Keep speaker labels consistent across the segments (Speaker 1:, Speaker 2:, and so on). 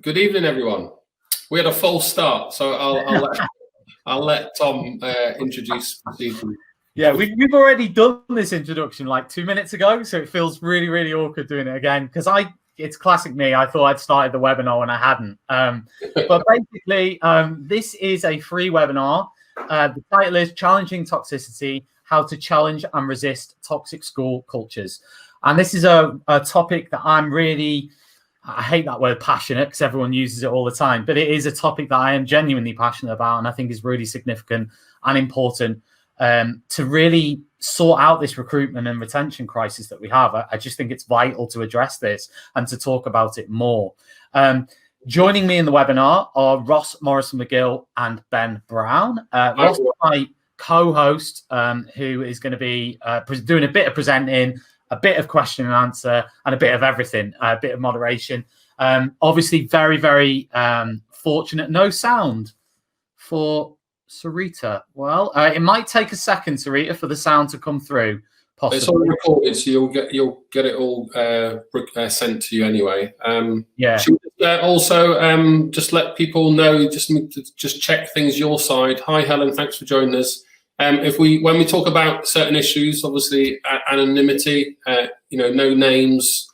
Speaker 1: Good evening, everyone. We had a false start, so I'll let Tom introduce the procedure.
Speaker 2: Yeah, we've already done this introduction like 2 minutes ago, so it feels really, really awkward doing it again because it's classic me. I thought I'd started the webinar when I hadn't. But basically, this is a free webinar. The title is Challenging Toxicity, How to Challenge and Resist Toxic School Cultures. And this is a topic that I'm really, I hate that word passionate because everyone uses it all the time, but it is a topic that I am genuinely passionate about and I think is really significant and important to really sort out this recruitment and retention crisis that we have. I just think it's vital to address this and to talk about it more. Joining me in the webinar are Ross Morrison-McGill and Ben Brown. Ross is my co-host who is going to be doing a bit of presenting, a bit of question and answer, and a bit of everything, a bit of moderation. Obviously, very, very fortunate. No sound for Sarita. Well, it might take a second, Sarita, for the sound to come through. Possibly.
Speaker 1: It's all recorded, so you'll get it all sent to you anyway.
Speaker 2: Yeah.
Speaker 1: Should we, also, just let people know. Just check things your side. Hi, Helen. Thanks for joining us. When we talk about certain issues, obviously anonymity, no names,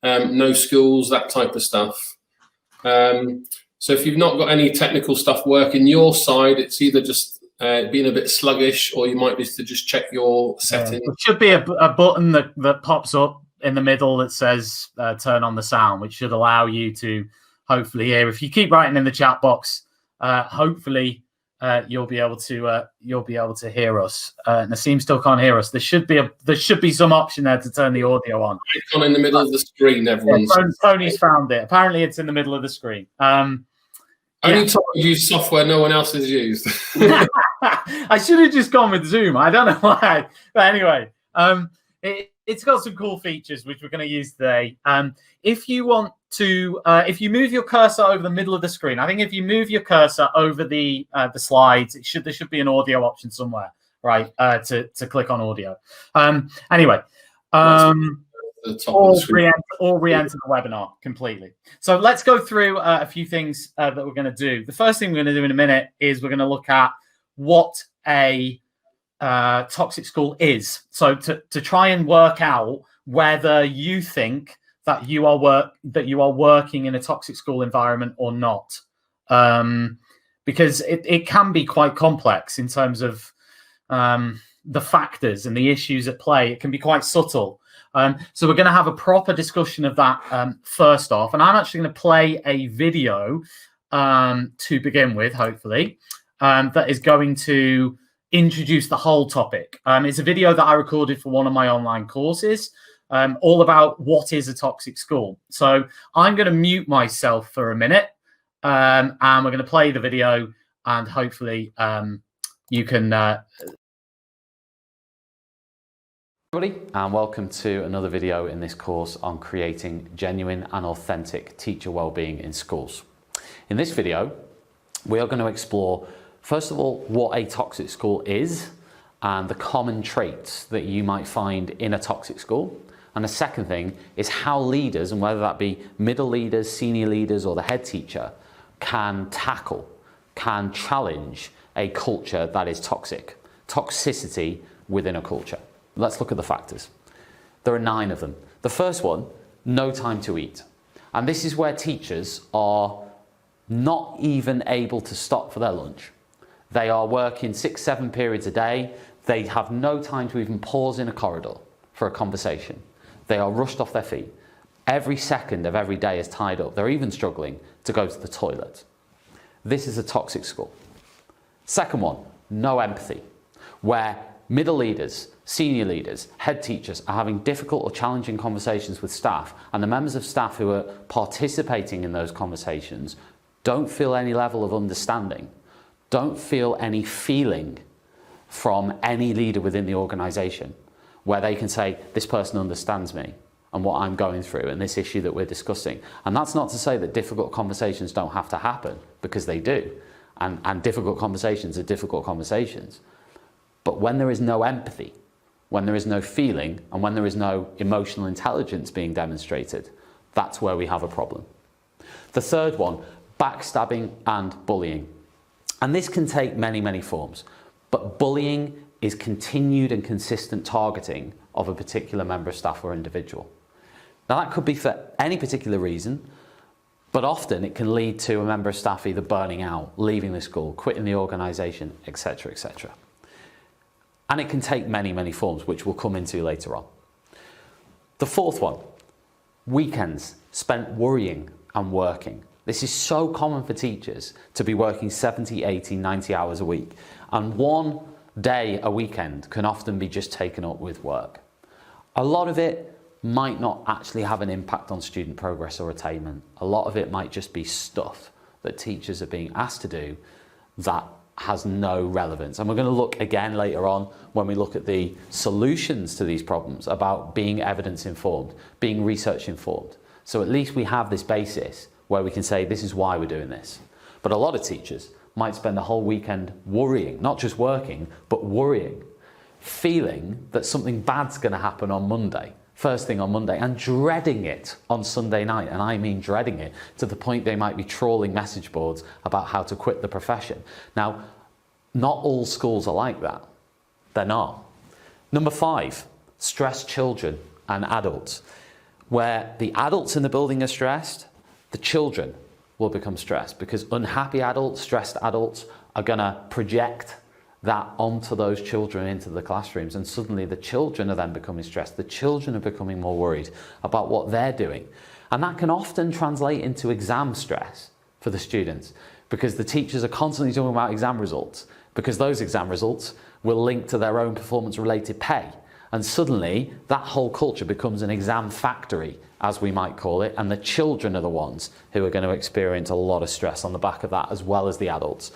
Speaker 1: no schools, that type of stuff. So if you've not got any technical stuff working your side, it's either just being a bit sluggish, or you might need to just check your settings.
Speaker 2: There should be a button that pops up in the middle that says turn on the sound, which should allow you to hopefully hear. If you keep writing in the chat box, hopefully you'll be able to hear us. Nassim still can't hear us. There should be some option there to turn the audio on.
Speaker 1: Icon in the middle of the screen. Everyone's
Speaker 2: Tony's found it. Apparently, it's in the middle of the screen.
Speaker 1: Only time you use software no one else has used.
Speaker 2: I should have just gone with Zoom. I don't know why. But anyway, it's got some cool features which we're going to use today. If you want to, if you move your cursor over the middle of the screen, I think if you move your cursor over the slides, there should be an audio option somewhere, right? To click on audio. Anyway. Or re-enter the webinar completely. So let's go through a few things that we're going to do. The first thing we're going to do in a minute is we're going to look at what a toxic school is. So to try and work out whether you think that you are working in a toxic school environment or not, because it can be quite complex in terms of the factors and the issues at play. It can be quite subtle. So we're going to have a proper discussion of that first off. And I'm actually going to play a video to begin with, hopefully, that is going to introduce the whole topic. It's a video that I recorded for one of my online courses, all about what is a toxic school. So I'm going to mute myself for a minute, and we're going to play the video, and hopefully you can...
Speaker 3: Everybody, and welcome to another video in this course on creating genuine and authentic teacher wellbeing in schools. In this video, we are going to explore, first of all, what a toxic school is and the common traits that you might find in a toxic school. And the second thing is how leaders, and whether that be middle leaders, senior leaders, or the head teacher, can challenge a culture that is toxic, toxicity within a culture. Let's look at the factors. There are 9 of them. The first one, no time to eat. And this is where teachers are not even able to stop for their lunch. They are working 6-7 periods a day. They have no time to even pause in a corridor for a conversation. They are rushed off their feet. Every second of every day is tied up. They're even struggling to go to the toilet. This is a toxic school. Second one, no empathy, where middle leaders, senior leaders, head teachers are having difficult or challenging conversations with staff, and the members of staff who are participating in those conversations don't feel any level of understanding, don't feel any feeling from any leader within the organisation where they can say, this person understands me and what I'm going through and this issue that we're discussing. And that's not to say that difficult conversations don't have to happen, because they do, and difficult conversations are difficult conversations. But when there is no empathy, when there is no feeling, and when there is no emotional intelligence being demonstrated, that's where we have a problem. The third one, backstabbing and bullying. And this can take many, many forms, but bullying is continued and consistent targeting of a particular member of staff or individual. Now that could be for any particular reason, but often it can lead to a member of staff either burning out, leaving the school, quitting the organisation, etc., etc. And it can take many, many forms, which we'll come into later on. The fourth one, weekends spent worrying and working. This is so common for teachers to be working 70, 80, 90 hours a week. And one day a weekend can often be just taken up with work. A lot of it might not actually have an impact on student progress or attainment. A lot of it might just be stuff that teachers are being asked to do that has no relevance. And we're going to look again later on when we look at the solutions to these problems about being evidence informed, being research informed. So at least we have this basis where we can say this is why we're doing this. But a lot of teachers might spend the whole weekend worrying, not just working, but worrying, feeling that something bad's going to happen on Monday, first thing on Monday, and dreading it on Sunday night. And I mean dreading it to the point they might be trawling message boards about how to quit the profession. Now, not all schools are like that. They're not. Number 5, stressed children and adults. Where the adults in the building are stressed, the children will become stressed, because unhappy adults, stressed adults are going to project that onto those children into the classrooms, and suddenly the children are then becoming stressed. The children are becoming more worried about what they're doing, and that can often translate into exam stress for the students, because the teachers are constantly talking about exam results, because those exam results will link to their own performance related pay, and suddenly that whole culture becomes an exam factory, as we might call it, and the children are the ones who are going to experience a lot of stress on the back of that, as well as the adults.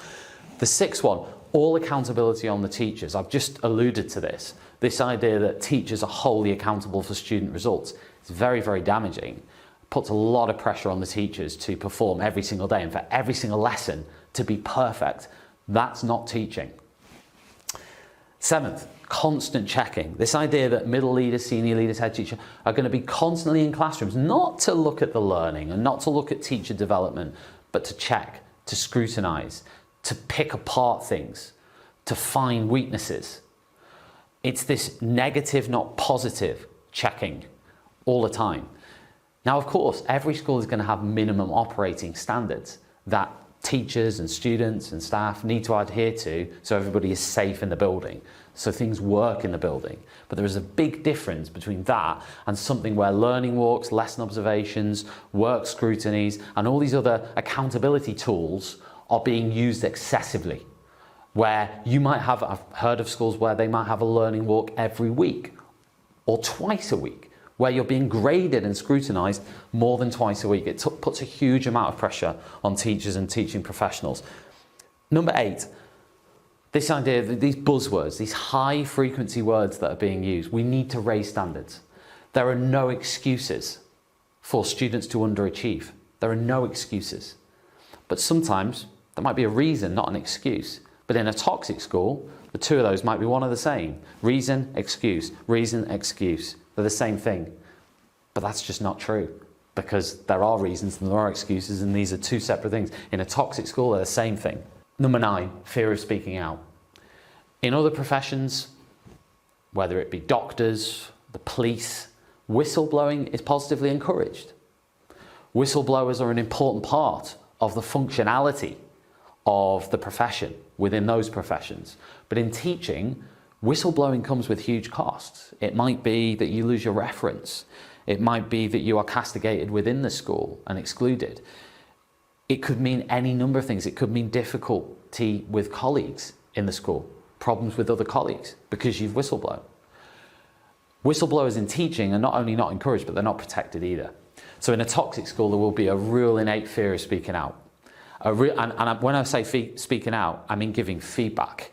Speaker 3: The 6th one, all accountability on the teachers. I've just alluded to this idea that teachers are wholly accountable for student results. It's very, very damaging. It puts a lot of pressure on the teachers to perform every single day and for every single lesson to be perfect. That's not teaching. 7th, constant checking. This idea that middle leaders, senior leaders, head teacher are going to be constantly in classrooms, not to look at the learning and not to look at teacher development, but to check, to scrutinise, to pick apart things, to find weaknesses. It's this negative, not positive checking all the time. Now, of course, every school is going to have minimum operating standards that teachers and students and staff need to adhere to so everybody is safe in the building, so things work in the building. But there is a big difference between that and something where learning walks, lesson observations, work scrutinies, and all these other accountability tools are being used excessively, where you might have, I've heard of schools where they might have a learning walk every week or twice a week, where you're being graded and scrutinised more than twice a week. It puts a huge amount of pressure on teachers and teaching professionals. Number 8, this idea that these buzzwords, these high frequency words that are being used, we need to raise standards. There are no excuses for students to underachieve. There are no excuses. But sometimes there might be a reason, not an excuse. But in a toxic school, the two of those might be one and the same. Reason, excuse, reason, excuse. They're the same thing. But that's just not true, because there are reasons and there are excuses, and these are two separate things. In a toxic school, they're the same thing. Number 9, fear of speaking out. In other professions, whether it be doctors, the police, whistleblowing is positively encouraged. Whistleblowers are an important part of the functionality of the profession within those professions. But in teaching, whistleblowing comes with huge costs. It might be that you lose your reference. It might be that you are castigated within the school and excluded. It could mean any number of things. It could mean difficulty with colleagues in the school, problems with other colleagues because you've whistleblown. Whistleblowers in teaching are not only not encouraged, but they're not protected either. So in a toxic school, there will be a real innate fear of speaking out. And when I say speaking out, I mean giving feedback.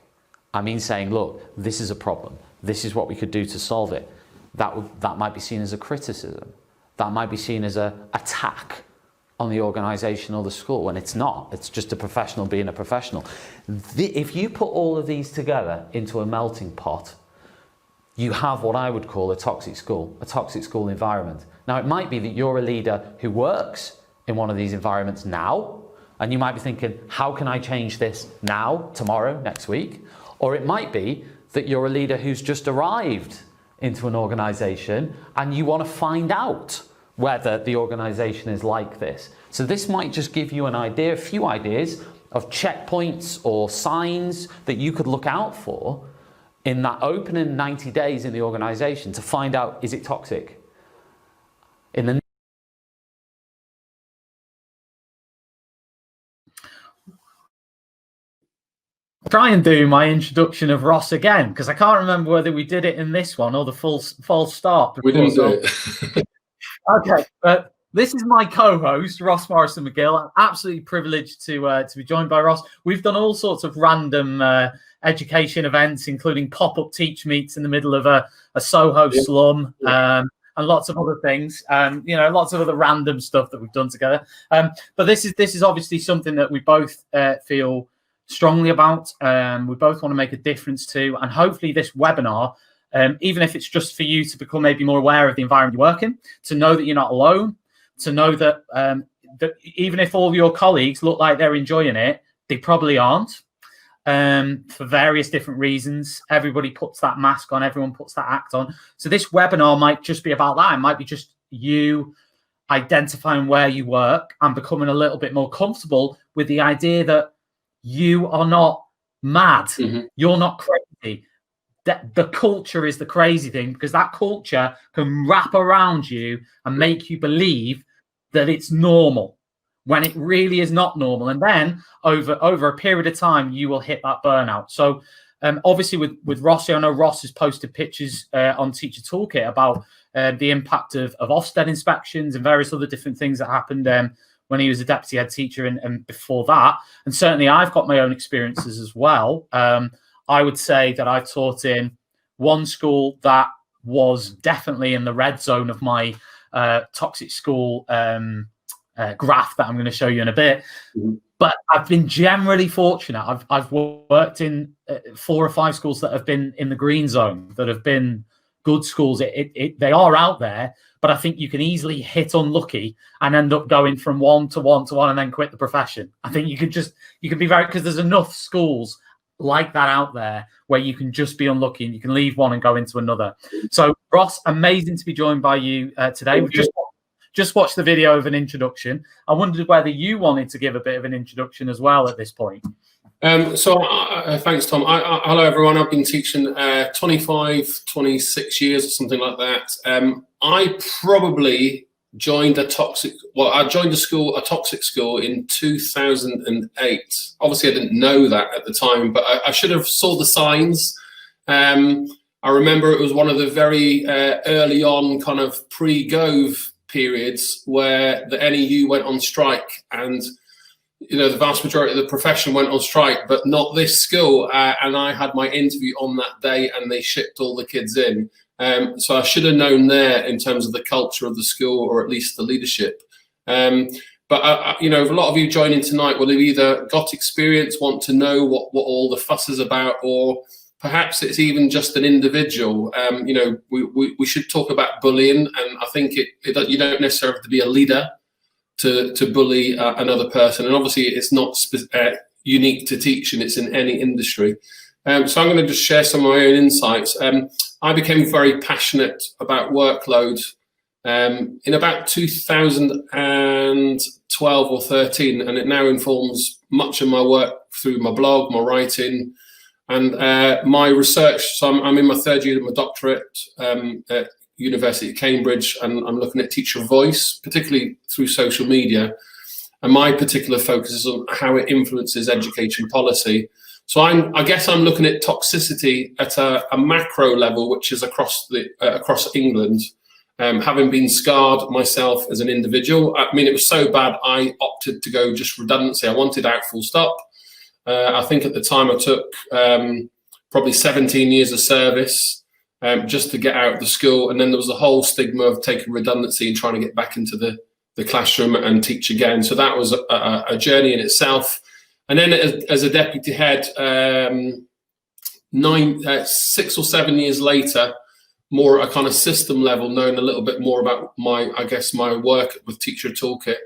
Speaker 3: I mean saying, look, this is a problem. This is what we could do to solve it. That might be seen as a criticism. That might be seen as an attack on the organisation or the school, when it's not. It's just a professional being a professional. If you put all of these together into a melting pot, you have what I would call a toxic school environment. Now, it might be that you're a leader who works in one of these environments now. And you might be thinking, how can I change this now, tomorrow, next week? Or it might be that you're a leader who's just arrived into an organization and you want to find out whether the organization is like this. So this might just give you an idea, a few ideas of checkpoints or signs that you could look out for in that opening 90 days in the organization to find out, is it toxic? In the
Speaker 2: try and do my introduction of Ross again, because I can't remember whether we did it in this one or the false start.
Speaker 1: We didn't do it.
Speaker 2: Okay, but this is my co-host, Ross Morrison McGill. I'm absolutely privileged to be joined by Ross. We've done all sorts of random education events, including pop-up teach meets in the middle of a Soho slum, and lots of other things. Lots of other random stuff that we've done together. But this is obviously something that we both feel strongly about. We both want to make a difference to, and hopefully this webinar, even if it's just for you to become maybe more aware of the environment you work in, to know that you're not alone, to know that, that even if all of your colleagues look like they're enjoying it, they probably aren't, for various different reasons. Everybody puts that mask on, everyone puts that act on. So this webinar might just be about that. It might be just you identifying where you work and becoming a little bit more comfortable with the idea that you are not mad. Mm-hmm. You're not crazy. The culture is the crazy thing, because that culture can wrap around you and make you believe that it's normal when it really is not normal. And then over a period of time, you will hit that burnout. So obviously with Rossi, I know Ross has posted pictures on Teacher Toolkit about the impact of Ofsted inspections and various other different things that happened when he was a deputy head teacher and before that. And certainly I've got my own experiences as well. I would say that I've taught in one school that was definitely in the red zone of my toxic school graph that I'm going to show you in a bit. Mm-hmm. But I've been generally fortunate. I've worked in 4 or 5 schools that have been in the green zone, that have been good schools. They are out there, but I think you can easily hit unlucky and end up going from one to one to one and then quit the profession. I think you can be very, because there's enough schools like that out there where you can just be unlucky and you can leave one and go into another. So Ross, amazing to be joined by you today. We've just watched the video of an introduction. I wondered whether you wanted to give a bit of an introduction as well at this point.
Speaker 1: Thanks, Tom. Hello, everyone. I've been teaching 26 years or something like that. I probably joined a toxic school in 2008. Obviously, I didn't know that at the time, but I should have saw the signs. I remember it was one of the very early on kind of pre-Gove periods where the NEU went on strike, and the vast majority of the profession went on strike, but not this school. And I had my interview on that day, and they shipped all the kids in. So I should have known there in terms of the culture of the school, or at least the leadership. But a lot of you joining tonight will have either got experience, want to know what all the fuss is about, or perhaps it's even just an individual. We should talk about bullying, and I think you don't necessarily have to be a leader to bully another person. And obviously it's not unique to teaching, it's in any industry. So I'm going to just share some of my own insights. I became very passionate about workload in about 2012 or 13, and it now informs much of my work through my blog, my writing, and my research. So I'm in my 3rd year of my doctorate at University of Cambridge, and I'm looking at teacher voice, particularly through social media. And my particular focus is on how it influences education policy. So I guess I'm looking at toxicity at a macro level, which is across England. Having been scarred myself as an individual, I mean, it was so bad I opted to go just redundancy. I wanted out full stop. I think at the time I took probably 17 years of service just to get out of the school, and then there was the whole stigma of taking redundancy and trying to get back into the classroom and teach again. So that was a journey in itself. And then as a deputy head, 6 or 7 years later, more at a kind of system level, knowing a little bit more about my work with Teacher Toolkit,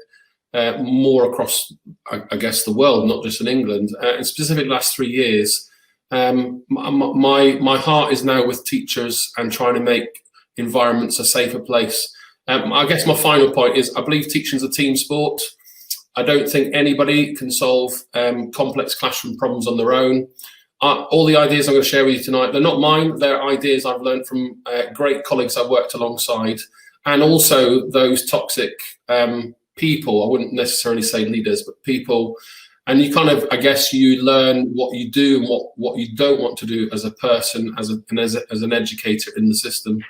Speaker 1: more across, I guess, the world, not just in England. In specific last 3 years, my heart is now with teachers and trying to make environments a safer place. I guess my final point is I believe teaching is a team sport. I don't think anybody can solve complex classroom problems on their own. All the ideas I'm going to share with you tonight, they're not mine. They're ideas I've learned from great colleagues I've worked alongside, and also those toxic people. I wouldn't necessarily say leaders, but people. And you kind of, I guess, you learn what you do and what you don't want to do as a person, as an educator in the system.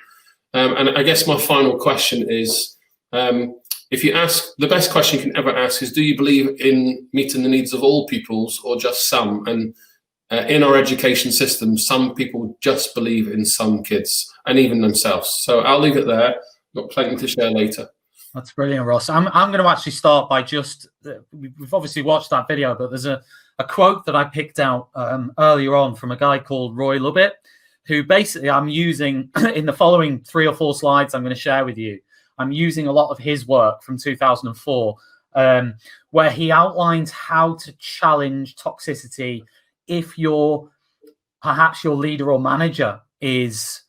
Speaker 1: And I guess my final question is, if you ask, the best question you can ever ask is, do you believe in meeting the needs of all pupils or just some? And in our education system, some people just believe in some kids and even themselves. So I'll leave it there. I've got plenty to share later.
Speaker 2: That's brilliant, Ross. I'm going to actually start by we've obviously watched that video, but there's a quote that I picked out earlier on from a guy called Roy Lubbett, who basically I'm using in the following 3 or 4 slides I'm going to share with you. I'm using a lot of his work from 2004, where he outlines how to challenge toxicity if perhaps your leader or manager is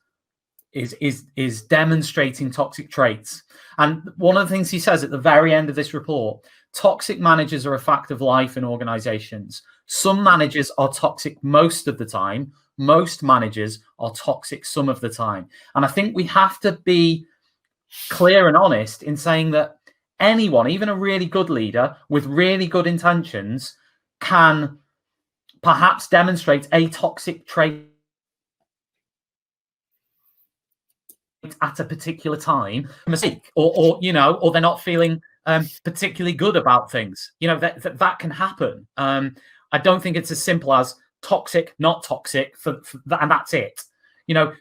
Speaker 2: demonstrating toxic traits. And one of the things he says at the very end of this report, toxic managers are a fact of life in organizations. Some managers are toxic most of the time. Most managers are toxic some of the time. And I think we have to be clear and honest in saying that anyone, even a really good leader with really good intentions, can perhaps demonstrate a toxic trait at a particular time, mistake, or they're not feeling particularly good about things. That can happen. I don't think it's as simple as toxic, not toxic, for that, and that's it.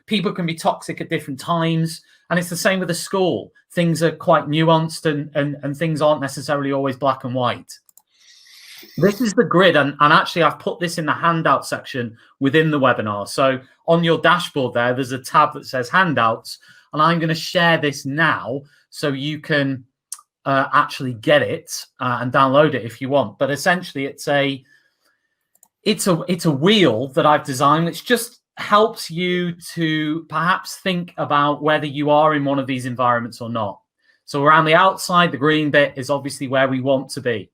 Speaker 2: People can be toxic at different times, and it's the same with the school. Things are quite nuanced, and things aren't necessarily always black and white. This is the grid, and actually I've put this in the handout section within the webinar. So on your dashboard there's a tab that says handouts, and I'm going to share this now so you can actually get it and download it if you want. But essentially it's a wheel that I've designed which just helps you to perhaps think about whether you are in one of these environments or not. So around the outside, the green bit is obviously where we want to be.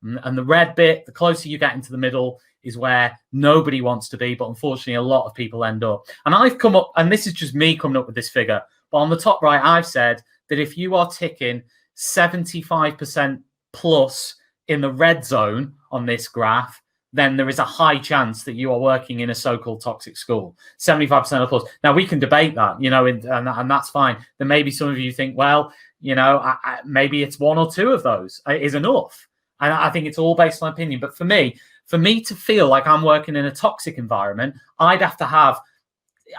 Speaker 2: And the red bit, the closer you get into the middle, is where nobody wants to be, but unfortunately a lot of people end up. And I've come up, and this is just me coming up with this figure, but on the top right, I've said that if you are ticking 75% plus in the red zone on this graph, then there is a high chance that you are working in a so-called toxic school. 75% or plus. Now, we can debate that, and that's fine. Then maybe some of you think, well, maybe it's 1 or 2 of those is enough. And I think it's all based on opinion. But for me to feel like I'm working in a toxic environment, I'd have to have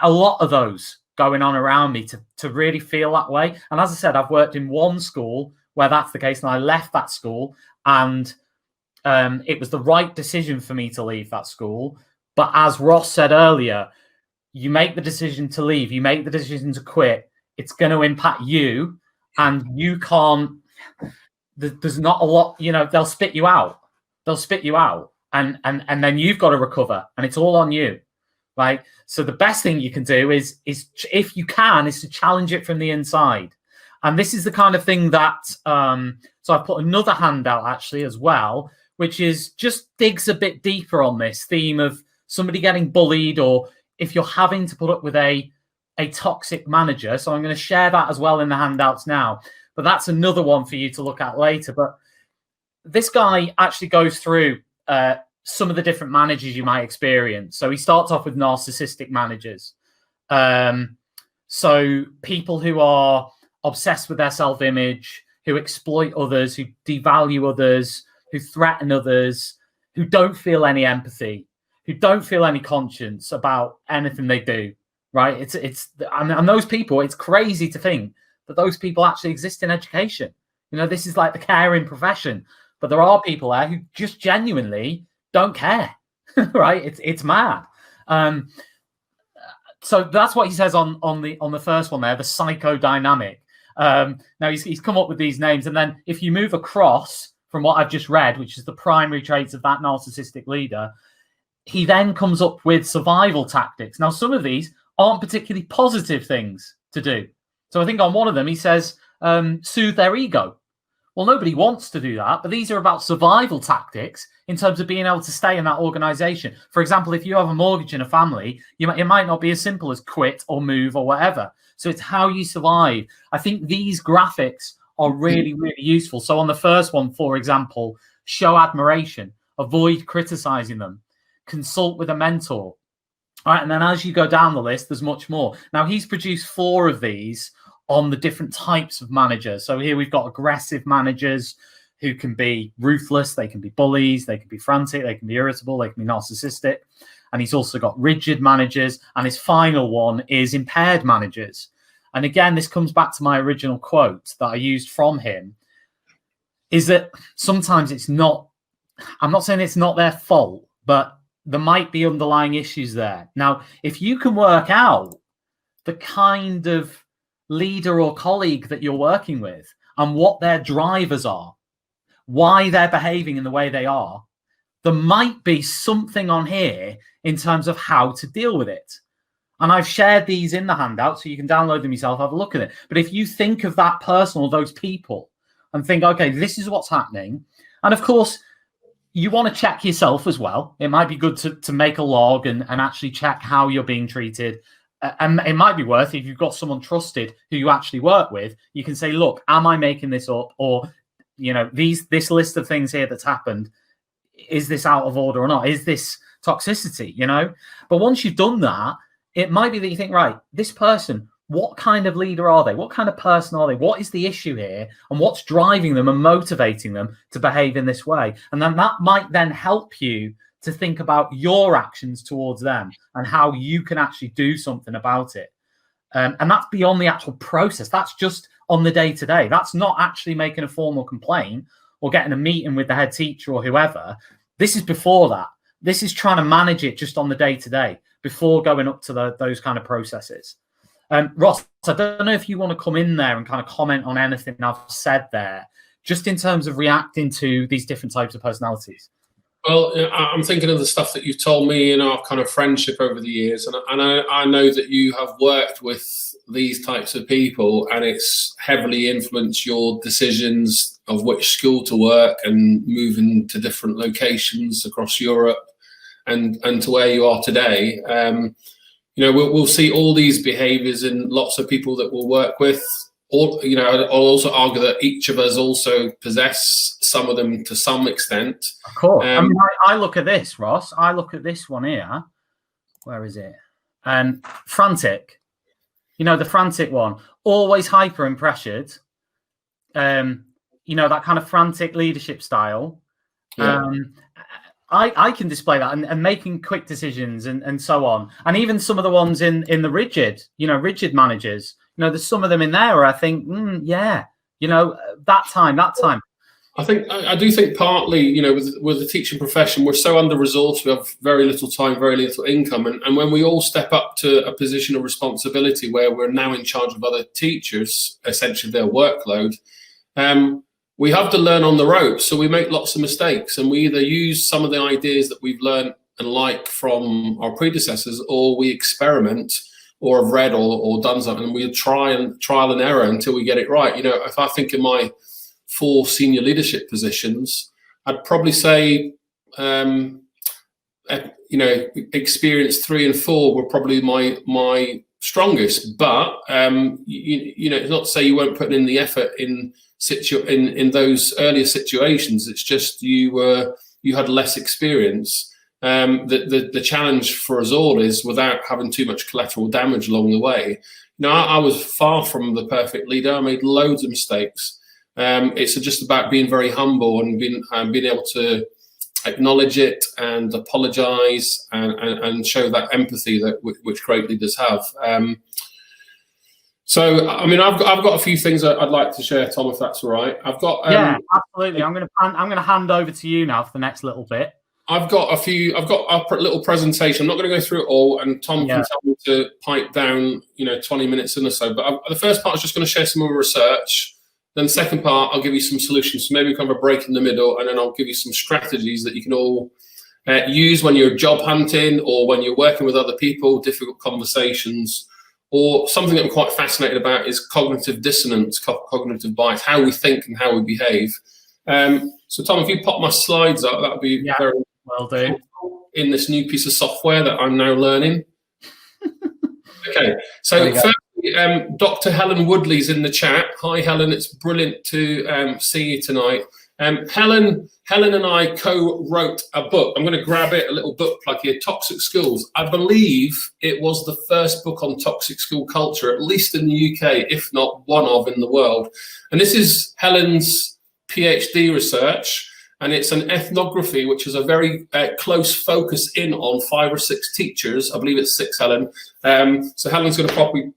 Speaker 2: a lot of those going on around me to really feel that way. And as I said, I've worked in one school where that's the case, and I left that school, and it was the right decision for me to leave that school. But as Ross said earlier, you make the decision to leave, you make the decision to quit, it's going to impact you, and you can't. There's not a lot, they'll spit you out. And then you've got to recover, and it's all on you, right? So the best thing you can do is if you can, is to challenge it from the inside. And this is the kind of thing that, so I've put another handout actually as well, which is just digs a bit deeper on this theme of somebody getting bullied, or if you're having to put up with a toxic manager. So I'm going to share that as well in the handouts now. But that's another one for you to look at later. But this guy actually goes through some of the different managers you might experience. So he starts off with narcissistic managers. So people who are obsessed with their self-image, who exploit others, who devalue others, who threaten others, who don't feel any empathy, who don't feel any conscience about anything they do, right? And those people, it's crazy to think that those people actually exist in education. This is like the caring profession, but there are people there who just genuinely don't care, right? It's mad. So that's what he says on the first one there, the psychodynamic. Now he's come up with these names, and then if you move across from what I've just read, which is the primary traits of that narcissistic leader, he then comes up with survival tactics. Now, some of these aren't particularly positive things to do. So I think on one of them, he says, soothe their ego. Well, nobody wants to do that, but these are about survival tactics in terms of being able to stay in that organization. For example, if you have a mortgage in a family, it might not be as simple as quit or move or whatever. So it's how you survive. I think these graphics are really, really useful. So on the first one, for example, show admiration, avoid criticizing them, consult with a mentor. All right, and then as you go down the list, there's much more. Now, he's produced 4 of these on the different types of managers. So here we've got aggressive managers who can be ruthless, they can be bullies, they can be frantic, they can be irritable, they can be narcissistic. And he's also got rigid managers. And his final one is impaired managers. And again, this comes back to my original quote that I used from him, is that sometimes it's not, I'm not saying it's not their fault, but there might be underlying issues there. Now, if you can work out the kind of leader or colleague that you're working with and what their drivers are, why they're behaving in the way they are, there might be something on here in terms of how to deal with it. And I've shared these in the handout so you can download them yourself, have a look at it. But if you think of that person or those people and think, okay, this is what's happening. And of course, you want to check yourself as well. It might be good to make a log and actually check how you're being treated. And it might be worth, if you've got someone trusted who you actually work with, you can say, look, am I making this up? Or, this list of things here that's happened, is this out of order or not? Is this toxicity, But once you've done that, it might be that you think, right, this person, what kind of leader are they? What kind of person are they? What is the issue here? And what's driving them and motivating them to behave in this way? And then that might then help you to think about your actions towards them and how you can actually do something about it. And that's beyond the actual process. That's just on the day-to-day. That's not actually making a formal complaint or getting a meeting with the head teacher or whoever. This is before that. This is trying to manage it just on the day-to-day before going up to those kind of processes. Ross, I don't know if you want to come in there and kind of comment on anything I've said there, just in terms of reacting to these different types of personalities.
Speaker 1: Well, I'm thinking of the stuff that you've told me in our kind of friendship over the years. And I know that you have worked with these types of people, and it's heavily influenced your decisions of which school to work and moving to different locations across Europe and to where you are today. We'll see all these behaviors in lots of people that we'll work with. I'll also argue that each of us also possess some of them to some extent.
Speaker 2: Of course. I look at this, Ross. I look at this one here. Where is it? Frantic. The frantic one. Always hyper and pressured. That kind of frantic leadership style. Yeah. I can display that and making quick decisions and so on. And even some of the ones in the rigid managers, there's some of them in there where I think, that time.
Speaker 1: I do think partly, with the teaching profession, we're so under-resourced, we have very little time, very little income. And when we all step up to a position of responsibility where we're now in charge of other teachers, essentially their workload, we have to learn on the ropes. So we make lots of mistakes, and we either use some of the ideas that we've learned and like from our predecessors, or we experiment or have read or done something, and we trial and error until we get it right. If I think of my 4 senior leadership positions, I'd probably say, experience 3 and 4 were probably my strongest. But it's not to say you weren't putting in the effort in those earlier situations. It's just you had less experience. The challenge for us all is, without having too much collateral damage along the way. I was far from the perfect leader. I made loads of mistakes. It's just about being very humble and being able to acknowledge it and apologize and show that empathy which great leaders have. So, I've got a few things I'd like to share, Tom, if that's all right. I've got
Speaker 2: yeah, absolutely. I'm going to hand over to you now for the next little bit.
Speaker 1: I've got a little presentation. I'm not going to go through it all, and Tom can tell me to pipe down, 20 minutes in or so. But the first part is just going to share some of my research, Then the second part, I'll give you some solutions. So maybe kind of a break in the middle, and then I'll give you some strategies that you can all use when you're job hunting or when you're working with other people, difficult conversations, or something that I'm quite fascinated about is cognitive dissonance, cognitive bias, how we think and how we behave. So Tom, if you pop my slides up, that would be very
Speaker 2: well done
Speaker 1: in this new piece of software that I'm now learning. Okay, so first, Dr. Helen Woodley's in the chat. Hi, Helen. It's brilliant to see you tonight. Helen and I co-wrote a book. I'm going to grab it, a little book plug here, Toxic Schools. I believe it was the first book on toxic school culture, at least in the UK, if not one of in the world. And this is Helen's PhD research, and it's an ethnography, which is a very close focus in on 5 or 6 teachers. I believe it's 6, Helen. So Helen's going to probably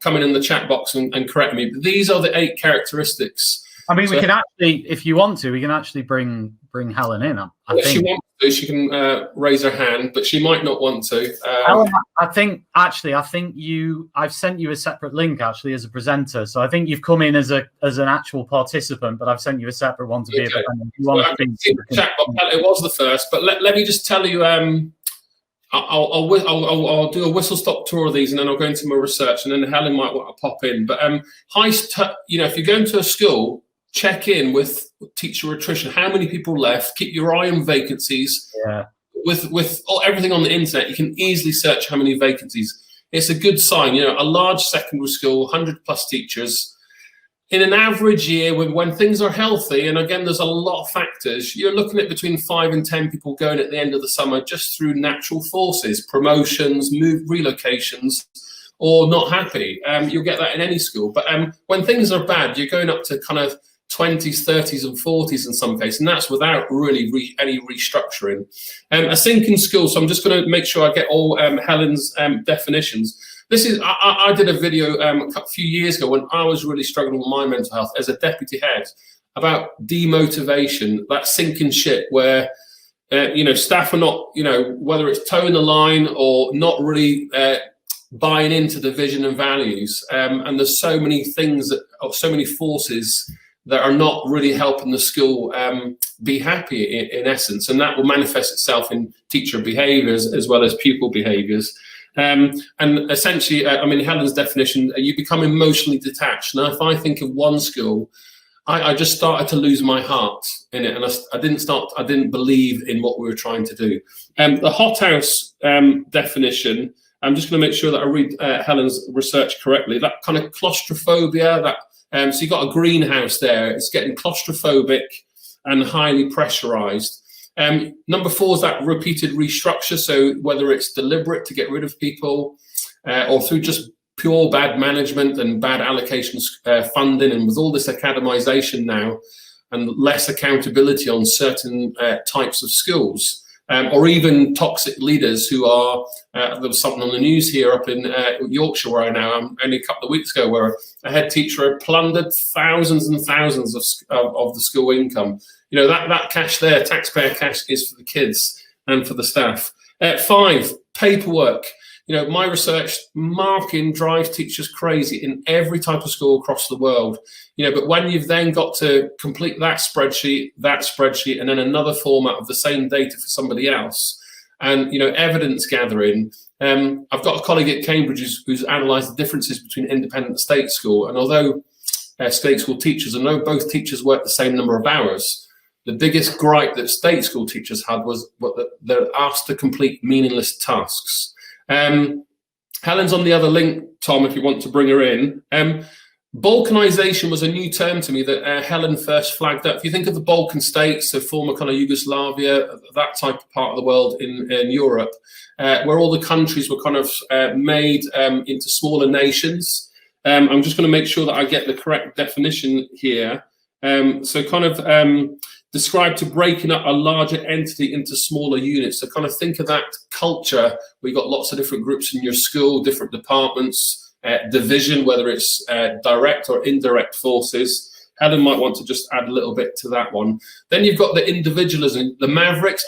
Speaker 1: come in the chat box and correct me. But these are the 8 characteristics.
Speaker 2: I mean, we can actually, if you want to, we can actually bring Helen in.
Speaker 1: If she wants to, she can raise her hand, but she might not want to.
Speaker 2: Helen, I think I've sent you a separate link actually as a presenter. So I think you've come in as an actual participant, but I've sent you a separate one to be a presenter. If you want to speak,
Speaker 1: it was the first, but let me just tell you. I'll do a whistle-stop tour of these, and then I'll go into my research, and then Helen might want to pop in. But if you go into a school, check in with teacher attrition. How many people left? Keep your eye on vacancies.
Speaker 2: Yeah.
Speaker 1: With everything on the internet, you can easily search how many vacancies. It's a good sign. A large secondary school, 100+ teachers. In an average year, when things are healthy, and again, there's a lot of factors, you're looking at between 5 and 10 people going at the end of the summer just through natural forces, promotions, relocations, or not happy. You'll get that in any school. But when things are bad, you're going up to kind of 20s, 30s, and 40s in some cases, and that's without really any restructuring. A sinking school, so I'm just going to make sure I get all Helen's definitions. This is, I did a video a few years ago when I was really struggling with my mental health as a deputy head about demotivation, that sinking ship where, staff are not, whether it's towing the line or not really buying into the vision and values. And there's so many things, so many forces that are not really helping the school be happy in essence. And that will manifest itself in teacher behaviors as well as pupil behaviors. And essentially, Helen's definition, you become emotionally detached. Now, if I think of one school, I just started to lose my heart in it, and I didn't believe in what we were trying to do. The hothouse definition, I'm just going to make sure that I read Helen's research correctly. That kind of claustrophobia, so you've got a greenhouse there. It's getting claustrophobic and highly pressurized. Number 4 is that repeated restructure. So whether it's deliberate to get rid of people or through just pure bad management and bad allocations funding, and with all this academization now and less accountability on certain types of schools, or even toxic leaders who are, there was something on the news here up in Yorkshire where I now am, only a couple of weeks ago, where a head teacher had plundered thousands and thousands of the school income. That cash there, taxpayer cash, is for the kids and for the staff. 5, paperwork. My research, marking drives teachers crazy in every type of school across the world. But when you've then got to complete that spreadsheet, and then another format of the same data for somebody else, and evidence gathering. I've got a colleague at Cambridge who's analysed the differences between independent and state school, and although state school teachers, and though both teachers work the same number of hours, the biggest gripe that state school teachers had was that they're asked to complete meaningless tasks. Helen's on the other link, Tom, if you want to bring her in. Balkanization was a new term to me that Helen first flagged up. If you think of the Balkan states, so former kind of Yugoslavia, that type of part of the world in Europe, where all the countries were kind of made into smaller nations. I'm just going to make sure that I get the correct definition here. Described to breaking up a larger entity into smaller units. So kind of think of that culture where you've got lots of different groups in your school, different departments, division, whether it's direct or indirect forces. Helen might want to just add a little bit to that one. Then you've got the individualism, the mavericks.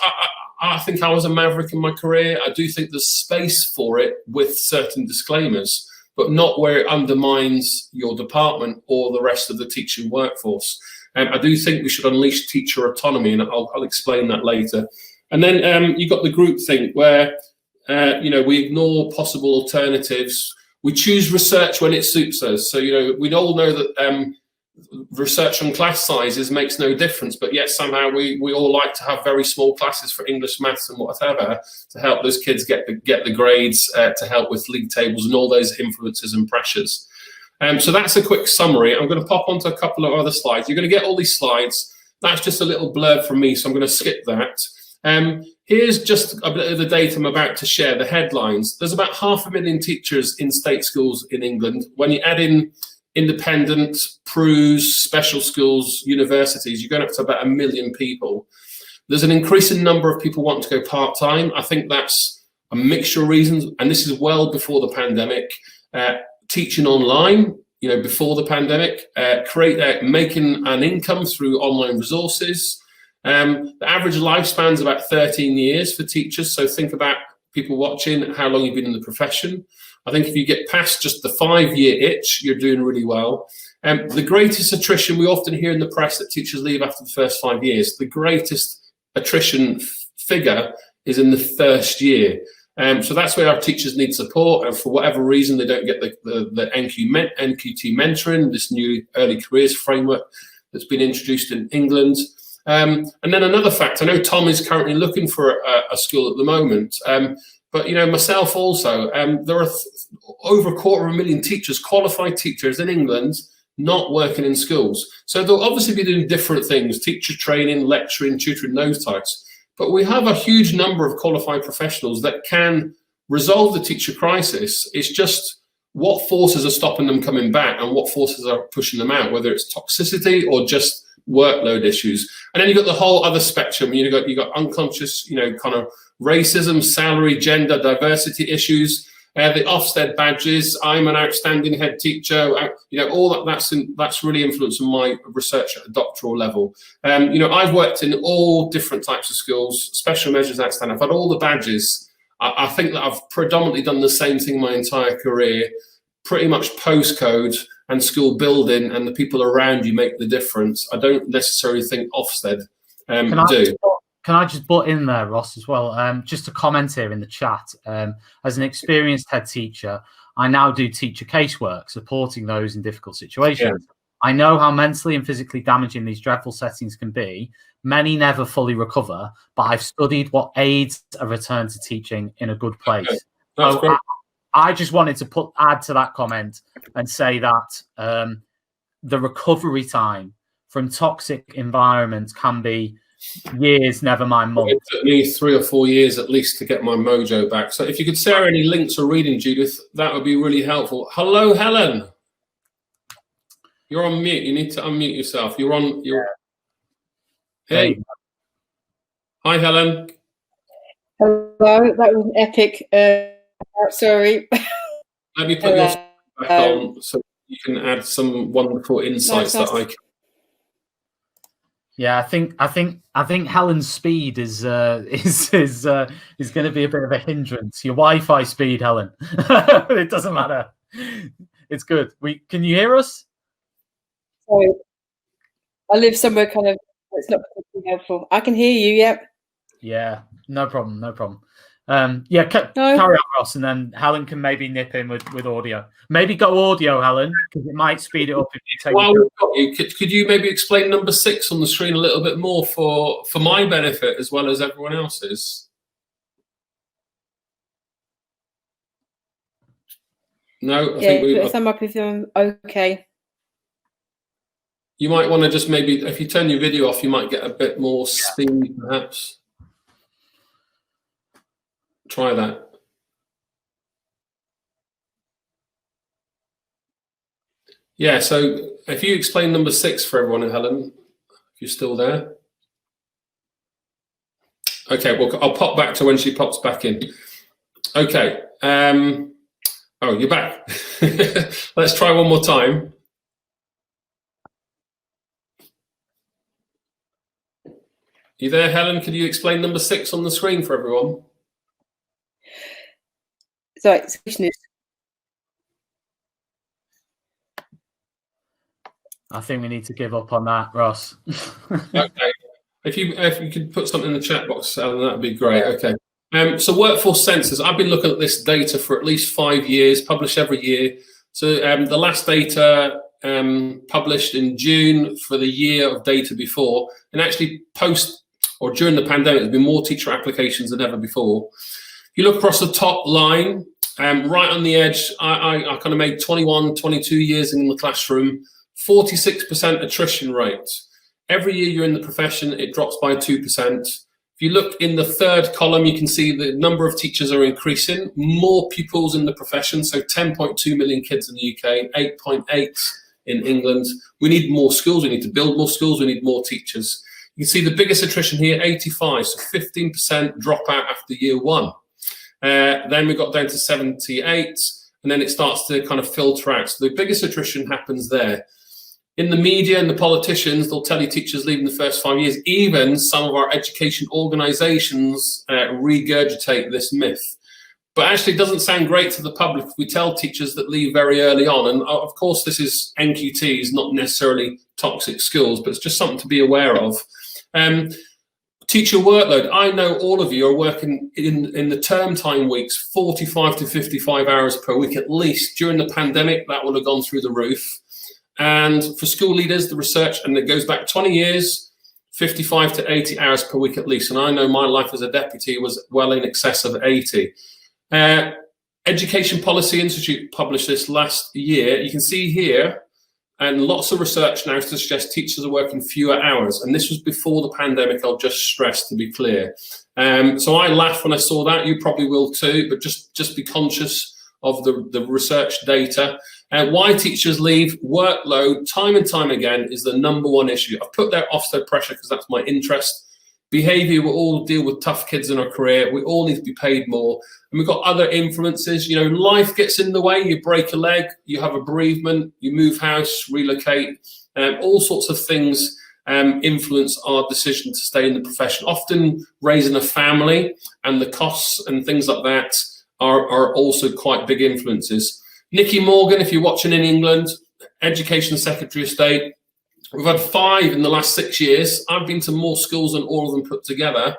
Speaker 1: I think I was a maverick in my career. I do think there's space for it with certain disclaimers. but not where it undermines your department or the rest of the teaching workforce. I do think we should unleash teacher autonomy, and I'll explain that later. And then you've got the group think where, we ignore possible alternatives. We choose research when it suits us. So, we'd all know that research on class sizes makes no difference, but yet somehow we all like to have very small classes for English, maths and whatever to help those kids get the grades, to help with league tables and all those influences and pressures. So that's a quick summary. I'm going to pop onto a couple of other slides. You're going to get all these slides. That's just a little blurb from me, so I'm going to skip that. Here's just a bit of the data I'm about to share, the headlines. There's about 500,000 teachers in state schools in England. When you add in independent, PRUs, special schools, universities, you're going up to about 1 million people. There's an increasing number of people wanting to go part-time. I think that's a mixture of reasons, and this is well before the pandemic. Teaching online, before the pandemic, making an income through online resources. The average lifespan is about 13 years for teachers. So think about people watching, how long you've been in the profession. I think if you get past just the 5-year itch, you're doing really well. The greatest attrition, we often hear in the press that teachers leave after the first 5 years. The greatest attrition figure is in the first year. So that's where our teachers need support, and for whatever reason they don't get the NQT mentoring, this new early careers framework that's been introduced in England. And then another fact, I know Tom is currently looking for a school at the moment, but myself also, there are over 250,000 teachers, qualified teachers in England, not working in schools. So they'll obviously be doing different things, teacher training, lecturing, tutoring, those types. But we have a huge number of qualified professionals that can resolve the teacher crisis. It's just what forces are stopping them coming back and what forces are pushing them out, whether it's toxicity or just workload issues. And then you've got the whole other spectrum. You've got unconscious, kind of racism, salary, gender, diversity issues, the Ofsted badges. I'm an outstanding head teacher. All that's really influencing my research at a doctoral level. I've worked in all different types of schools, special measures outstanding. I've had all the badges. I think that I've predominantly done the same thing my entire career. Pretty much postcode and school building and the people around you make the difference. I don't necessarily think Ofsted do.
Speaker 2: Can I just butt in there, Ross, as well? Just a comment here in the chat. As an experienced head teacher, I now do teacher casework, supporting those in difficult situations. Yeah. I know how mentally and physically damaging these dreadful settings can be. Many never fully recover, but I've studied what aids a return to teaching in a good place. Okay.
Speaker 1: That's great.
Speaker 2: I just wanted to add to that comment and say that the recovery time from toxic environments can be years, never mind months.
Speaker 1: It took me 3 or 4 years at least to get my mojo back. So if you could share any links or reading, Judith, that would be really helpful. Hello, Helen. You're on mute. You need to unmute yourself. You're on. Hey. Hi, Helen.
Speaker 4: Hello. That was an epic. Sorry.
Speaker 1: Let me put your back on so you can add some wonderful insights that I can.
Speaker 2: Yeah, I think Helen's speed is going to be a bit of a hindrance. Your Wi-Fi speed, Helen. It doesn't matter. It's good. Can you hear us?
Speaker 4: Sorry. I live somewhere kind of. It's not particularly helpful. I can hear you. Yep.
Speaker 2: Yeah. No problem. Carry on, Ross, and then Helen can maybe nip in with audio. Maybe go audio, Helen, because it might speed it up if you take.
Speaker 1: While we've got you, could you maybe explain number 6 on the screen a little bit more for my benefit as well as everyone else's? No, I think
Speaker 4: put a thumb up if you're okay.
Speaker 1: You might want to just maybe, if you turn your video off, you might get a bit more speed, perhaps. Try that. Yeah, so if you explain number 6 for everyone, Helen, if you're still there. Okay, well, I'll pop back to when she pops back in. Okay. Oh, you're back. Let's try one more time. You there, Helen? Could you explain number 6 on the screen for everyone?
Speaker 4: Sorry,
Speaker 2: I think we need to give up on that, Ross.
Speaker 1: Okay. If you could put something in the chat box, Alan, that'd be great. Okay. So workforce census, I've been looking at this data for at least 5 years, published every year. So the last data published in June for the year of data before, and actually post or during the pandemic, there's been more teacher applications than ever before. If you look across the top line, right on the edge, I kind of made 21, 22 years in the classroom, 46% attrition rate. Every year you're in the profession, it drops by 2%. If you look in the third column, you can see the number of teachers are increasing, more pupils in the profession, so 10.2 million kids in the UK, 8.8 in England. We need more schools, we need to build more schools, we need more teachers. You can see the biggest attrition here, 85, so 15% dropout after year one. Then we got down to 78, and then it starts to kind of filter out. So the biggest attrition happens there. In the media and the politicians, they'll tell you teachers leaving the first 5 years. Even some of our education organisations regurgitate this myth. But actually it doesn't sound great to the public if we tell teachers that leave very early on. And of course, this is NQTs, not necessarily toxic schools, but it's just something to be aware of. Teacher workload. I know all of you are working in the term time weeks, 45 to 55 hours per week at least. During the pandemic, that would have gone through the roof. And for school leaders, the research, and it goes back 20 years, 55 to 80 hours per week at least. And I know my life as a deputy was well in excess of 80. Education Policy Institute published this last year. You can see here, and lots of research now to suggest teachers are working fewer hours. And this was before the pandemic, I'll just stress to be clear. So I laughed when I saw that. You probably will too, but just be conscious of the research data. Why teachers leave, workload, time and time again, is the #1 issue. I've put there Ofsted pressure because that's my interest. Behaviour, we all deal with tough kids in our career. We all need to be paid more. And we've got other influences. You know, life gets in the way. You break a leg, you have a bereavement, you move house, relocate. All sorts of things influence our decision to stay in the profession. Often raising a family and the costs and things like that are also quite big influences. Nikki Morgan, if you're watching in England, Education Secretary of State. We've had 5 in the last 6 years. I've been to more schools than all of them put together.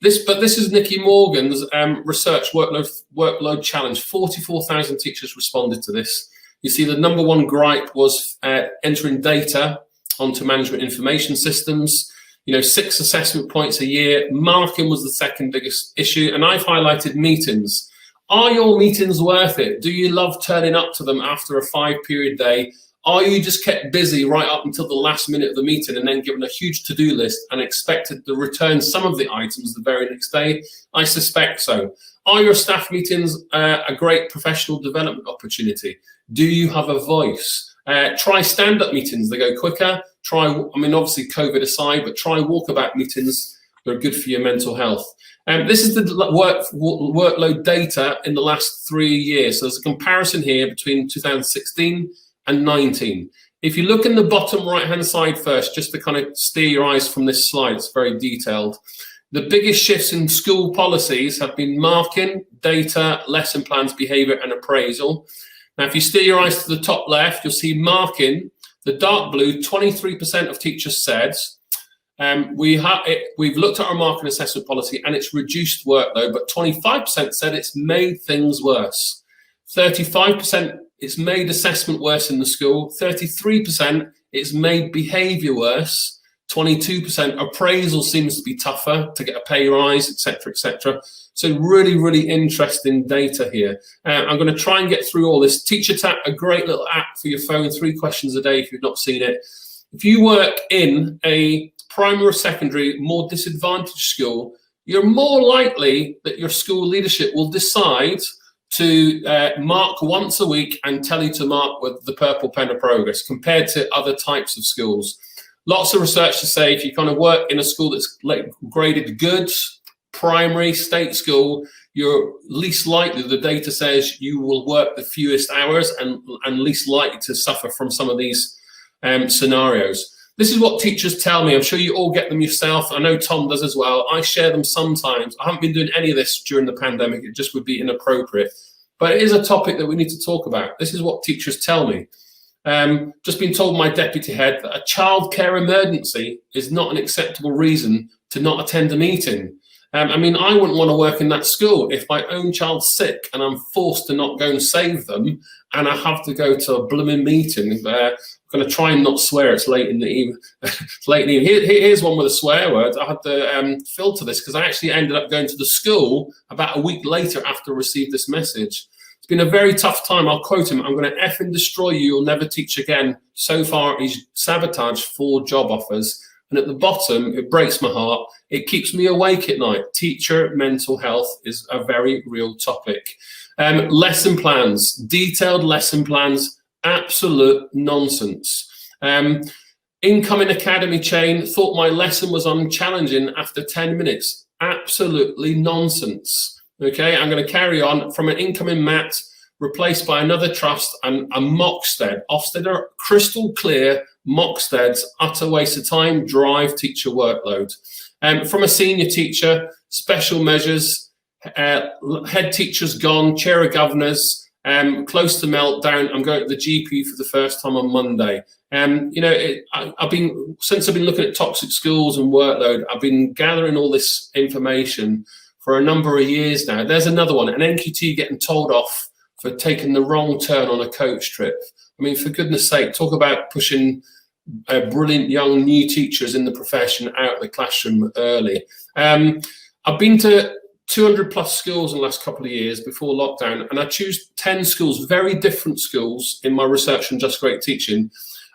Speaker 1: This is Nikki Morgan's research workload challenge. 44,000 teachers responded to this. You see the #1 gripe was entering data onto management information systems. You know, 6 assessment points a year. Marking was the second biggest issue. And I've highlighted meetings. Are your meetings worth it? Do you love turning up to them after a 5-period day? Are you just kept busy right up until the last minute of the meeting and then given a huge to-do list and expected to return some of the items the very next day? I suspect so. Are your staff meetings a great professional development opportunity? Do you have a voice? Try stand-up meetings, they go quicker. Obviously COVID aside, but try walkabout meetings. They're good for your mental health. This is the workload data in the last 3 years. So there's a comparison here between 2016 and 19. If you look in the bottom right-hand side first, just to kind of steer your eyes from this slide, it's very detailed. The biggest shifts in school policies have been marking, data, lesson plans, behaviour and appraisal. Now, if you steer your eyes to the top left, you'll see marking, the dark blue, 23% of teachers said, we've looked at our marking assessment policy and it's reduced workload, but 25% said it's made things worse. 35% it's made assessment worse in the school. 33% it's made behaviour worse. 22% appraisal seems to be tougher to get a pay rise, etc., etc. So really, really interesting data here. I'm going to try and get through all this. Teacher Tap, a great little app for your phone, 3 questions a day if you've not seen it. If you work in a primary or secondary, more disadvantaged school, you're more likely that your school leadership will decide to mark once a week and tell you to mark with the purple pen of progress compared to other types of schools. Lots of research to say if you kind of work in a school that's graded good, primary, state school, you're least likely, the data says, you will work the fewest hours and least likely to suffer from some of these scenarios. This is what teachers tell me. I'm sure you all get them yourself. I know Tom does as well. I share them sometimes. I haven't been doing any of this during the pandemic. It just would be inappropriate. But it is a topic that we need to talk about. This is what teachers tell me. Just been told by my deputy head that a childcare emergency is not an acceptable reason to not attend a meeting. I mean, I wouldn't want to work in that school if my own child's sick and I'm forced to not go and save them, and I have to go to a blooming meeting. I'm going to try and not swear. It's late in the evening. Here's one with a swear word. I had to filter this because I actually ended up going to the school about a week later after I received this message. It's been a very tough time. I'll quote him. I'm going to effing destroy you. You'll never teach again. So far, he's sabotaged 4 job offers. And at the bottom, it breaks my heart. It keeps me awake at night. Teacher mental health is a very real topic. Lesson plans, detailed lesson plans, absolute nonsense. Incoming academy chain, thought my lesson was unchallenging after 10 minutes. Absolutely nonsense. Okay, I'm going to carry on from an incoming mat replaced by another trust and a Mockstead. Ofsted are crystal clear. Mocksteads, utter waste of time, drive teacher workload. From a senior teacher, special measures, head teachers gone, chair of governors, close to meltdown. I'm going to the GP for the first time on Monday. You know, since I've been looking at toxic schools and workload, I've been gathering all this information for a number of years now. There's another one, an NQT getting told off for taking the wrong turn on a coach trip. I mean, for goodness sake, talk about pushing brilliant young new teachers in the profession out of the classroom early. I've been to 200 plus schools in the last couple of years before lockdown, and I choose 10 schools, very different schools in my research on Just Great Teaching.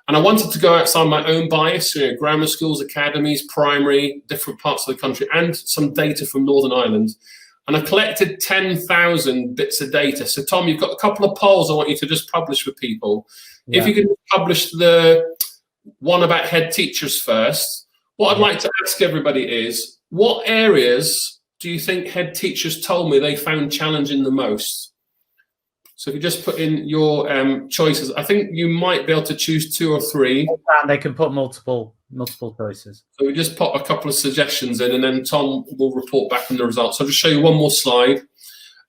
Speaker 1: And I wanted to go outside my own bias, you know, grammar schools, academies, primary, different parts of the country, and some data from Northern Ireland. And I collected 10,000 bits of data. So Tom, you've got a couple of polls I want you to just publish with people. Yeah. If you could publish the one about head teachers first, what I'd like to ask everybody is, what areas do you think head teachers told me they found challenging the most? So if you just put in your choices, I think you might be able to choose 2 or 3.
Speaker 2: And they can put multiple choices.
Speaker 1: So we just put a couple of suggestions in, and then Tom will report back on the results. I'll just show you one more slide.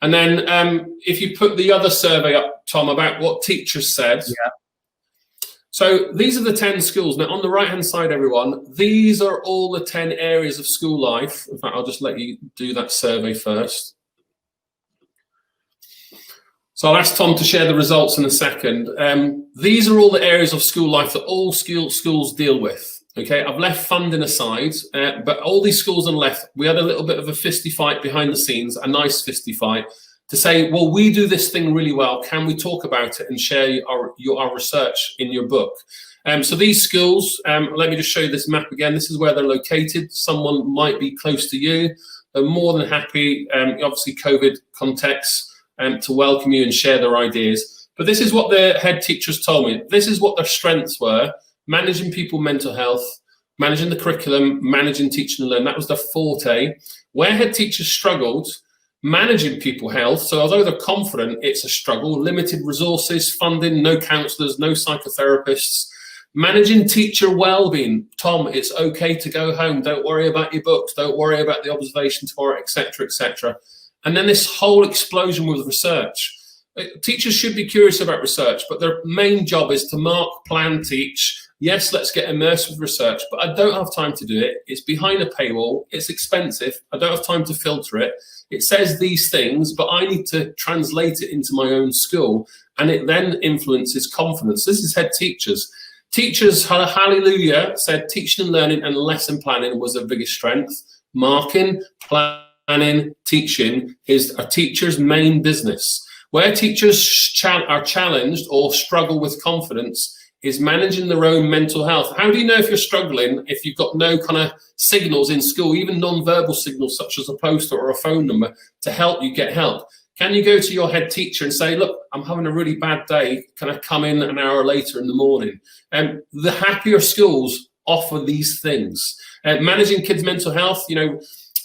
Speaker 1: And then if you put the other survey up, Tom, about what teachers said.
Speaker 2: Yeah.
Speaker 1: So these are the 10 schools. Now, on the right-hand side, everyone, these are all the 10 areas of school life. In fact, I'll just let you do that survey first. So I'll ask Tom to share the results in a second. These are all the areas of school life that all schools deal with. Okay, I've left funding aside, but all these schools on the left, we had a little bit of a fisty fight behind the scenes, a nice fisty fight, to say, well, we do this thing really well. Can we talk about it and share our research in your book? So these schools, let me just show you this map again. This is where they're located. Someone might be close to you. They're more than happy, obviously COVID context, to welcome you and share their ideas. But this is what the head teachers told me. This is what their strengths were: managing people mental health, managing the curriculum, managing teaching and learn. That was their forte. Where head teachers struggled, managing people health. So although they're confident, it's a struggle. Limited resources, funding, no counsellors, no psychotherapists. Managing teacher well-being. Tom, it's okay to go home. Don't worry about your books. Don't worry about the observation tomorrow, etc., etc. And then this whole explosion with research. Teachers should be curious about research, but their main job is to mark, plan, teach. Yes, let's get immersed with research, but I don't have time to do it. It's behind a paywall. It's expensive. I don't have time to filter it. It says these things, but I need to translate it into my own school, and it then influences confidence. This is head teachers. Teachers, hallelujah, said teaching and learning and lesson planning was their biggest strength. Marking, planning, teaching is a teacher's main business. Where teachers are challenged or struggle with confidence is managing their own mental health. How do you know if you're struggling if you've got no kind of signals in school, even non-verbal signals such as a poster or a phone number to help you get help? Can you go to your head teacher and say, look, I'm having a really bad day. Can I come in an hour later in the morning? The happier schools offer these things. Managing kids' mental health, you know,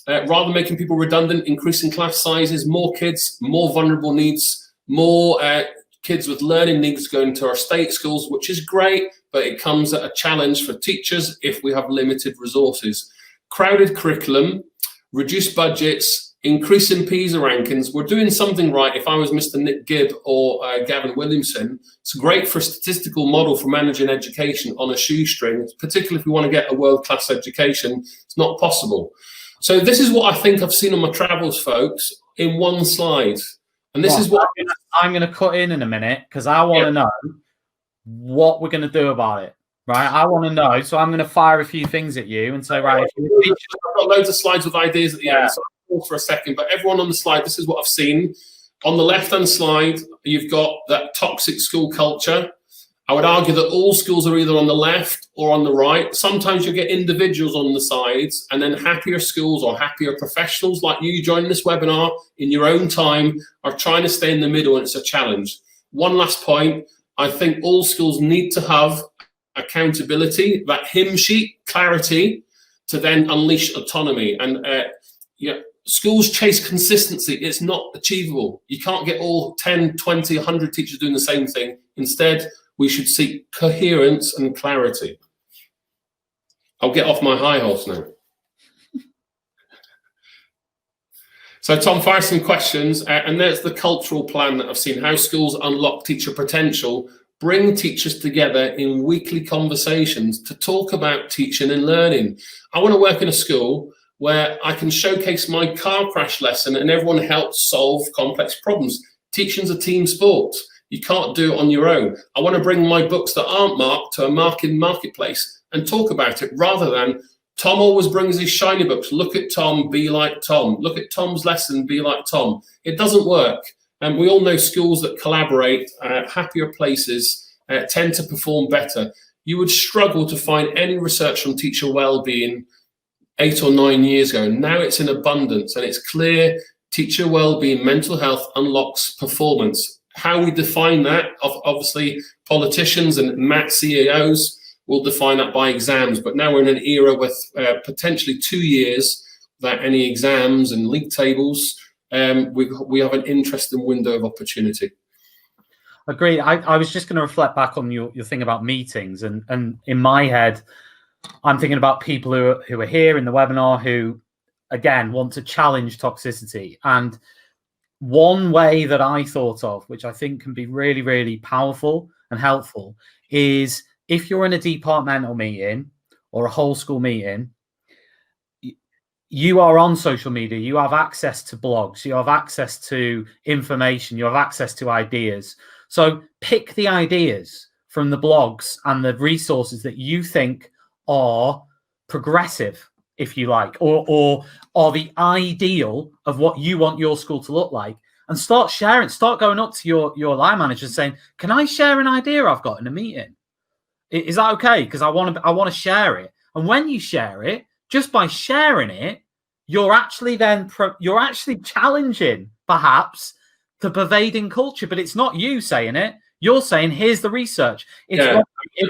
Speaker 1: rather than making people redundant, increasing class sizes, more kids, more vulnerable needs, more kids with learning needs going to our state schools, which is great, but it comes at a challenge for teachers if we have limited resources. Crowded curriculum, reduced budgets, increasing PISA rankings. We're doing something right. If I was Mr. Nick Gibb or Gavin Williamson, it's great for a statistical model for managing education on a shoestring, particularly if we want to get a world-class education. It's not possible. So this is what I think I've seen on my travels, folks, in one slide. And this is what
Speaker 2: I'm going to cut in a minute, because I want to know what we're going to do about it. Right, I want to know, so I'm going to fire a few things at you and say, right.
Speaker 1: I've got loads of slides with ideas at the end, so I'll pause for a second. But everyone on the slide, this is what I've seen. On the left-hand slide, you've got that toxic school culture. I would argue that all schools are either on the left or on the right. Sometimes you get individuals on the sides, and then happier schools or happier professionals like you joining this webinar in your own time are trying to stay in the middle, and it's a challenge. One last point, I think all schools need to have accountability, that hymn sheet, clarity, to then unleash autonomy. And schools chase consistency. It's not achievable. You can't get all 10, 20, 100 teachers doing the same thing. Instead, we should seek coherence and clarity. I'll get off my high horse now. So Tom, fire some questions. And there's the cultural plan that I've seen, how schools unlock teacher potential. Bring teachers together in weekly conversations to talk about teaching and learning. I want to work in a school where I can showcase my car crash lesson and everyone helps solve complex problems. Teaching's a team sport. You can't do it on your own. I want to bring my books that aren't marked to a marking marketplace and talk about it, rather than Tom always brings his shiny books. Look at Tom, be like Tom. Look at Tom's lesson, be like Tom. It doesn't work. And we all know schools that collaborate, happier places, tend to perform better. You would struggle to find any research on teacher well-being 8 or 9 years ago. Now it's in abundance, and it's clear teacher well-being, mental health unlocks performance. How we define that, obviously politicians and CEOs will define that by exams, but now we're in an era with potentially 2 years without any exams and league tables. We have an interesting window of opportunity.
Speaker 2: Agreed. I was just going to reflect back on your thing about meetings, and in my head, I'm thinking about people who are here in the webinar who, again, want to challenge toxicity. And one way that I thought of, which I think can be really, really powerful and helpful, is if you're in a departmental meeting or a whole school meeting, you are on social media, you have access to blogs, you have access to information, you have access to ideas. So pick the ideas from the blogs and the resources that you think are progressive, if you like, or are the ideal of what you want your school to look like, and start sharing, start going up to your line manager and saying, can I share an idea I've got in a meeting? Is that okay? Because I want to share it. And when you share it, just by sharing it, you're actually challenging perhaps the pervading culture, but it's not you saying it. You're saying, here's the research. It's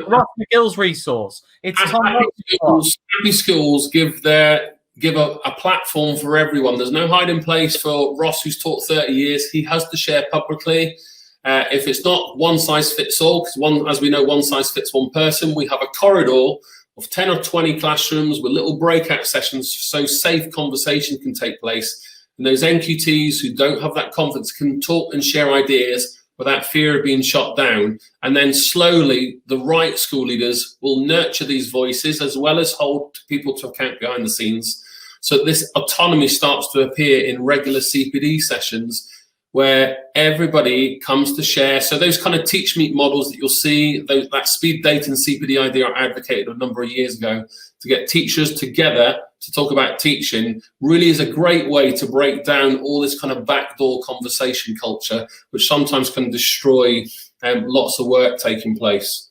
Speaker 2: Ross McGill's resource. It's
Speaker 1: happy schools give a platform for everyone. There's no hiding place for Ross, who's taught 30 years. He has to share publicly. If it's not one size fits all, because as we know, one size fits one person, we have a corridor of 10 or 20 classrooms with little breakout sessions so safe conversation can take place. And those NQTs who don't have that confidence can talk and share ideas without fear of being shot down. And then slowly, the right school leaders will nurture these voices as well as hold people to account behind the scenes. So this autonomy starts to appear in regular CPD sessions where everybody comes to share. So those kind of teach meet models that you'll see, that speed dating CPD idea I advocated a number of years ago, to get teachers together to talk about teaching, really is a great way to break down all this kind of backdoor conversation culture, which sometimes can destroy lots of work taking place.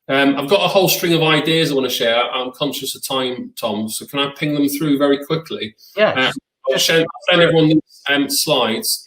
Speaker 1: I've got a whole string of ideas I want to share. I'm conscious of time, Tom, so can I ping them through very quickly?
Speaker 2: Yeah.
Speaker 1: I'll send everyone these slides.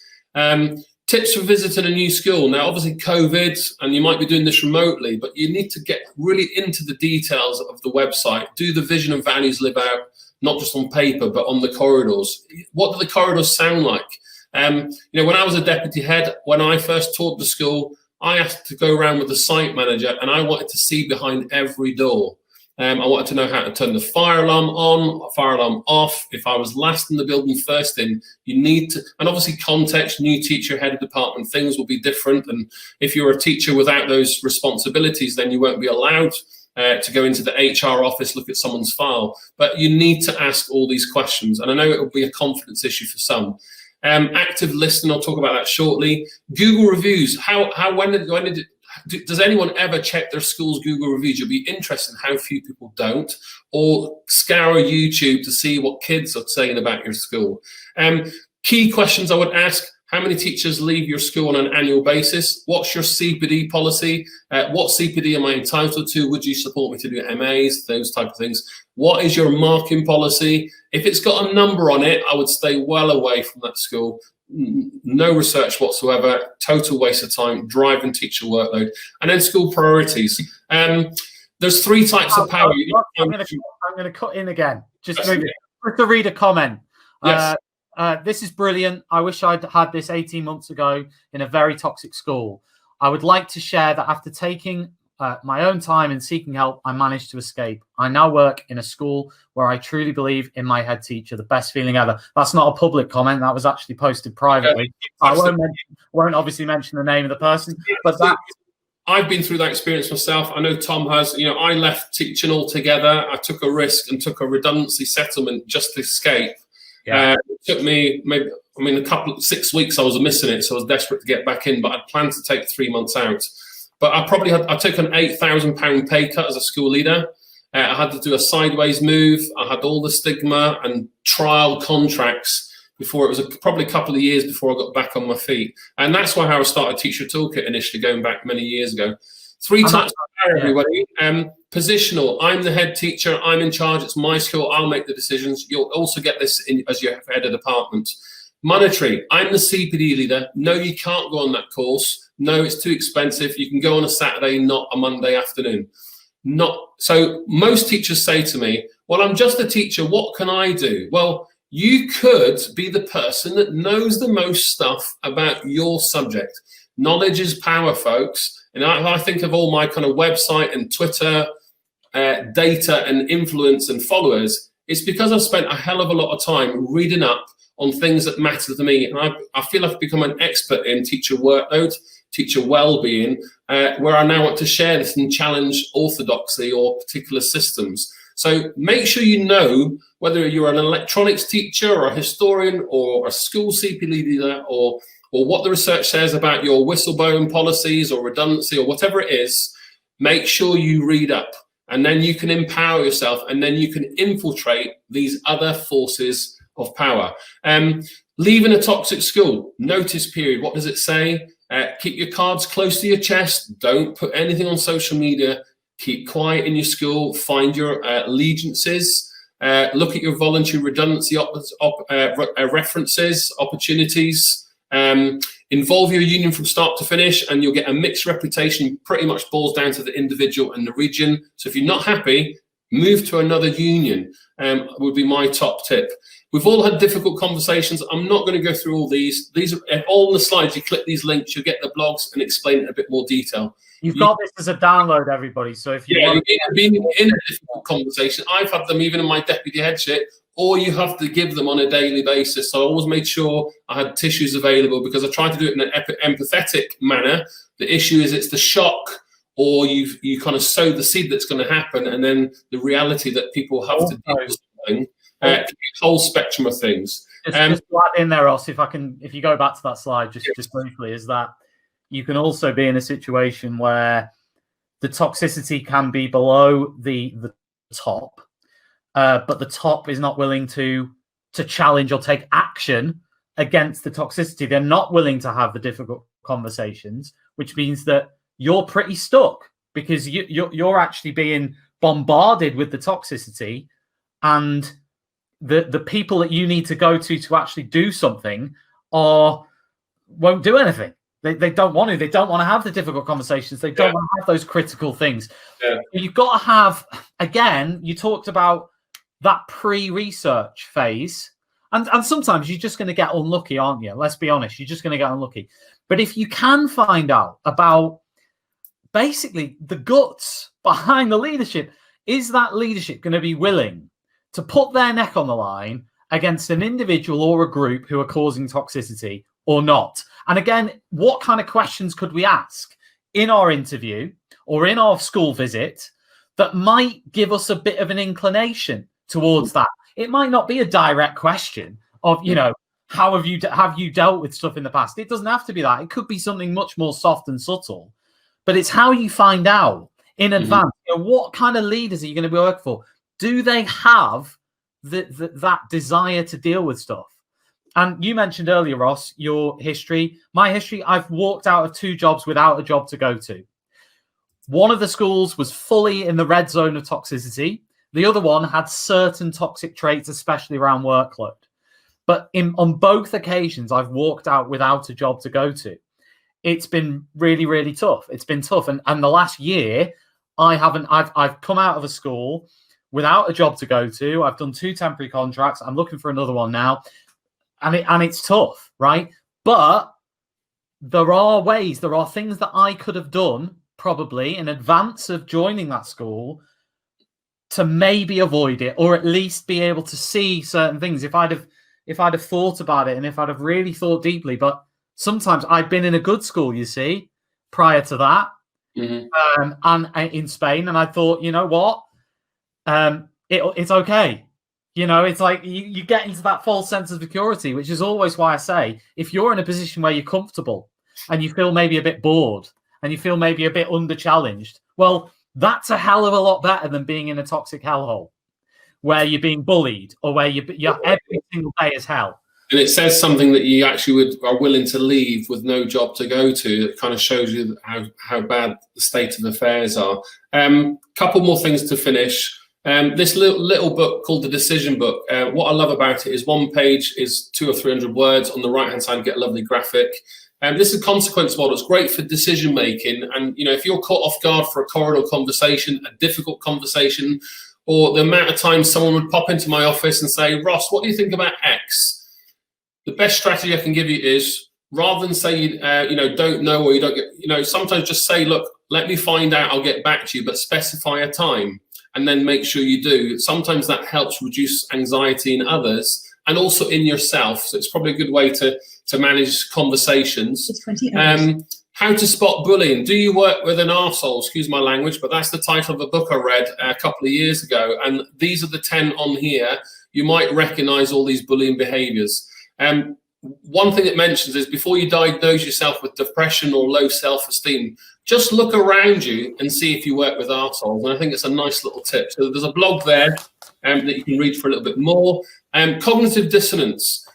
Speaker 1: Tips for visiting a new school. Now, obviously COVID, and you might be doing this remotely, but you need to get really into the details of the website. Do the vision and values live out, not just on paper, but on the corridors? What do the corridors sound like? When I was a deputy head, when I first taught the school, I asked to go around with the site manager, and I wanted to see behind every door. I wanted to know how to turn the fire alarm on, fire alarm off. If I was last in the building, first in, you need to, and obviously context, new teacher, head of department, things will be different. And if you're a teacher without those responsibilities, then you won't be allowed to go into the HR office, look at someone's file. But you need to ask all these questions. And I know it will be a confidence issue for some. Active listening, I'll talk about that shortly. Google reviews, does anyone ever check their school's Google reviews? You'll be interested in how few people don't, or scour YouTube to see what kids are saying about your school. Key questions I would ask: how many teachers leave your school on an annual basis? What's your CPD policy? What CPD am I entitled to? Would you support me to do MAs? Those type of things. What is your marking policy? If it's got a number on it, I would stay well away from that school. No research whatsoever, total waste of time, driving teacher workload. And then school priorities. There's 3 types of power.
Speaker 2: I'm going to cut in again, just to read a comment.
Speaker 1: Yes.
Speaker 2: This is brilliant. I wish I'd had this 18 months ago in a very toxic school. I would like to share that after taking my own time and seeking help, I managed to escape. I now work in a school where I truly believe in my head teacher. The best feeling ever. That's not a public comment. That was actually posted privately. I won't obviously mention the name of the person, but
Speaker 1: I've been through that experience myself. I know Tom has. I left teaching altogether. I took a risk and took a redundancy settlement just to escape.
Speaker 2: Yeah.
Speaker 1: It took me maybe 6 weeks I was missing it, so I was desperate to get back in, but I'd planned to take 3 months out. But I took an £8,000 pay cut as a school leader. I had to do a sideways move. I had all the stigma and trial contracts before. It was probably a couple of years before I got back on my feet. And that's why I started Teacher Toolkit initially, going back many years ago. 3 types of power, everybody. Positional. I'm the head teacher. I'm in charge. It's my school. I'll make the decisions. You'll also get this as your head of department. Monetary. I'm the CPD leader. No, you can't go on that course. No, it's too expensive. You can go on a Saturday, not a Monday afternoon. So most teachers say to me, well, I'm just a teacher. What can I do? Well, you could be the person that knows the most stuff about your subject. Knowledge is power, folks. And I think of all my kind of website and Twitter data and influence and followers. It's because I've spent a hell of a lot of time reading up on things that matter to me. And I feel I've become an expert in teacher workload, teacher well-being, where I now want to share this and challenge orthodoxy or particular systems. So make sure you know whether you're an electronics teacher or a historian or a school CPD leader or what the research says about your whistleblowing policies or redundancy or whatever it is. Make sure you read up, and then you can empower yourself, and then you can infiltrate these other forces of power. Leaving a toxic school, notice period. What does it say? Keep your cards close to your chest. Don't put anything on social media. Keep quiet in your school. Find your allegiances. Look at your voluntary redundancy references, opportunities. Involve your union from start to finish, and you'll get a mixed reputation. Pretty much boils down to the individual and the region. So if you're not happy, move to another union. Would be my top tip. We've all had difficult conversations. I'm not going to go through all these. These are all the slides. You click these links, you'll get the blogs and explain it in a bit more detail.
Speaker 2: You've got this as a download, everybody. So if you
Speaker 1: want to be in a difficult conversation, I've had them even in my deputy headship, or you have to give them on a daily basis. So I always made sure I had tissues available because I tried to do it in an empathetic manner. The issue is it's the shock, or you kind of sow the seed that's going to happen, and then the reality that people have to deal with something. A whole spectrum of things.
Speaker 2: Just to add in there, Ross, if you go back to that slide just briefly, is that you can also be in a situation where the toxicity can be below the top, but the top is not willing to challenge or take action against the toxicity. They're not willing to have the difficult conversations, which means that you're pretty stuck because you're actually being bombarded with the toxicity, and the people that you need to go to actually do something won't do anything. They don't want to. They don't want to have the difficult conversations. They don't want to have those critical things. Yeah. You've got to have, again, you talked about that pre-research phase. And sometimes you're just going to get unlucky, aren't you? Let's be honest. You're just going to get unlucky. But if you can find out about basically the guts behind the leadership, is that leadership going to be willing to put their neck on the line against an individual or a group who are causing toxicity or not? And again, what kind of questions could we ask in our interview or in our school visit that might give us a bit of an inclination towards that? It might not be a direct question of, you know, how have you dealt with stuff in the past? It doesn't have to be that. It could be something much more soft and subtle, but it's how you find out in advance. You know, what kind of leaders are you going to be working for? Do they have that desire to deal with stuff? And you mentioned earlier, Ross, your history. My history, I've walked out of 2 jobs without a job to go to. One of the schools was fully in the red zone of toxicity. The other one had certain toxic traits, especially around workload. But on both occasions, I've walked out without a job to go to. It's been really, really tough. It's been tough. And the last year, I've come out of a school without a job to go to. I've done 2 temporary contracts. I'm looking for another one now. And it's tough, right? But there are ways, there are things that I could have done probably in advance of joining that school to maybe avoid it, or at least be able to see certain things if I'd have thought about it and if I'd have really thought deeply. But sometimes I've been in a good school, you see, prior to that, and in Spain, and I thought, you know what, it's okay. You know, it's like you get into that false sense of security, which is always why I say, if you're in a position where you're comfortable and you feel maybe a bit bored and you feel maybe a bit under-challenged, well, that's a hell of a lot better than being in a toxic hellhole where you're being bullied or where you're every single day is hell.
Speaker 1: And it says something that you actually are willing to leave with no job to go to. It kind of shows you how bad the state of affairs are. Couple more things to finish. This little book called The Decision Book, what I love about it is one page is 200 or 300 words. On the right-hand side, you get a lovely graphic. This is a consequence model. It's great for decision making. And, you know, if you're caught off guard for a corridor conversation, a difficult conversation, or the amount of times someone would pop into my office and say, Ross, what do you think about X? The best strategy I can give you is, rather than say, you know, don't know, or you don't get, you know, sometimes just say, look, let me find out, I'll get back to you, but specify a time. And then make sure you do. Sometimes that helps reduce anxiety in others and also in yourself. So it's probably a good way to manage conversations. How to spot bullying. Do you work with an arsehole? Excuse my language, but that's the title of a book I read a couple of years ago. And these are the 10 on here. You might recognize all these bullying behaviors. One thing it mentions is before you diagnose yourself with depression or low self-esteem, just look around you and see if you work with arseholes. And I think it's a nice little tip. So there's a blog there that you can read for a little bit more. Cognitive dissonance.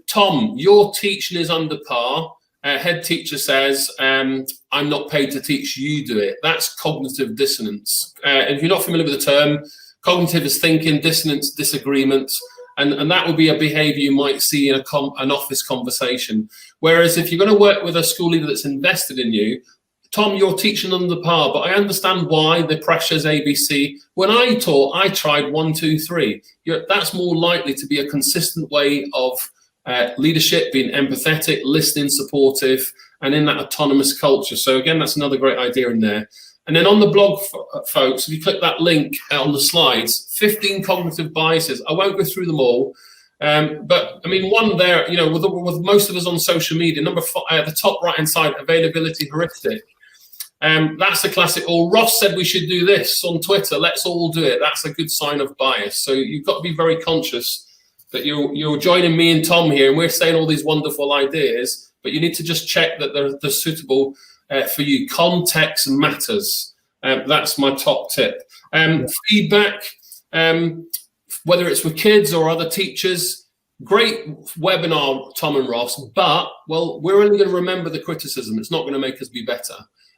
Speaker 1: Tom, your teaching is under par. Head teacher says, I'm not paid to teach, you do it. That's cognitive dissonance. And if you're not familiar with the term, cognitive is thinking, dissonance, disagreement. And that would be a behavior you might see in an office conversation. Whereas if you're going to work with a school leader that's invested in you, Tom, you're teaching under par, but I understand why the pressure's ABC. When I taught, I tried 1, 2, 3. That's more likely to be a consistent way of leadership, being empathetic, listening, supportive, and in that autonomous culture. So again, that's another great idea in there. And then on the blog, folks, if you click that link on the slides, 15 cognitive biases. I won't go through them all. But I mean, one there, you know, with most of us on social media, number 5, at the top right-hand side, availability heuristic. That's a classic. Or Ross said we should do this on Twitter. Let's all do it. That's a good sign of bias. So you've got to be very conscious that you're joining me and Tom here, and we're saying all these wonderful ideas, but you need to just check that they're suitable for you. Context matters. That's my top tip. Feedback, whether it's with kids or other teachers. Great webinar, Tom and Ross, but, well, we're only going to remember the criticism. It's not going to make us be better.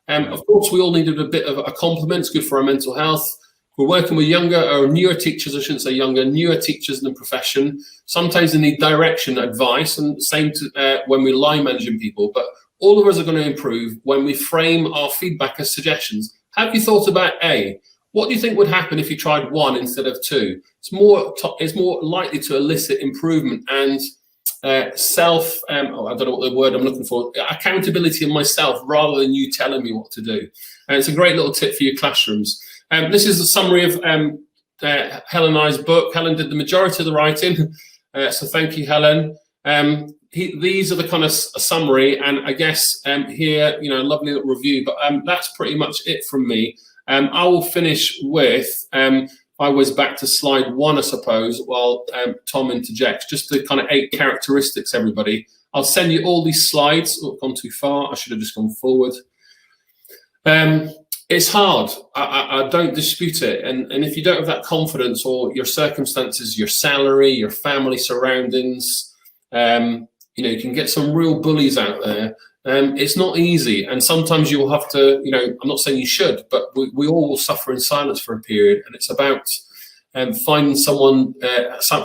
Speaker 1: Of course, we all needed a bit of a compliment. It's good for our mental health. We're working with younger or newer teachers, I shouldn't say younger, newer teachers in the profession. Sometimes they need direction, advice, and same to, when we're line managing people. But all of us are going to improve when we frame our feedback as suggestions. Have you thought about A? What do you think would happen if you tried 1 instead of 2? It's more likely to elicit improvement and I don't know what the word I'm looking for, accountability in myself rather than you telling me what to do. And it's a great little tip for your classrooms. This is a summary of Helen and I's book. Helen did the majority of the writing, so thank you, Helen. These are the kind of summary, and I guess here, lovely little review, but that's pretty much it from me. I will finish with, I was back to slide 1, I suppose, while Tom interjects, just the kind of 8 characteristics, everybody. I'll send you all these slides. Oh, gone too far. I should have just gone forward. It's hard. I don't dispute it. And if you don't have that confidence, or your circumstances, your salary, your family surroundings, you can get some real bullies out there. It's not easy. And sometimes you'll have to, I'm not saying you should, but we all will suffer in silence for a period. And it's about finding someone,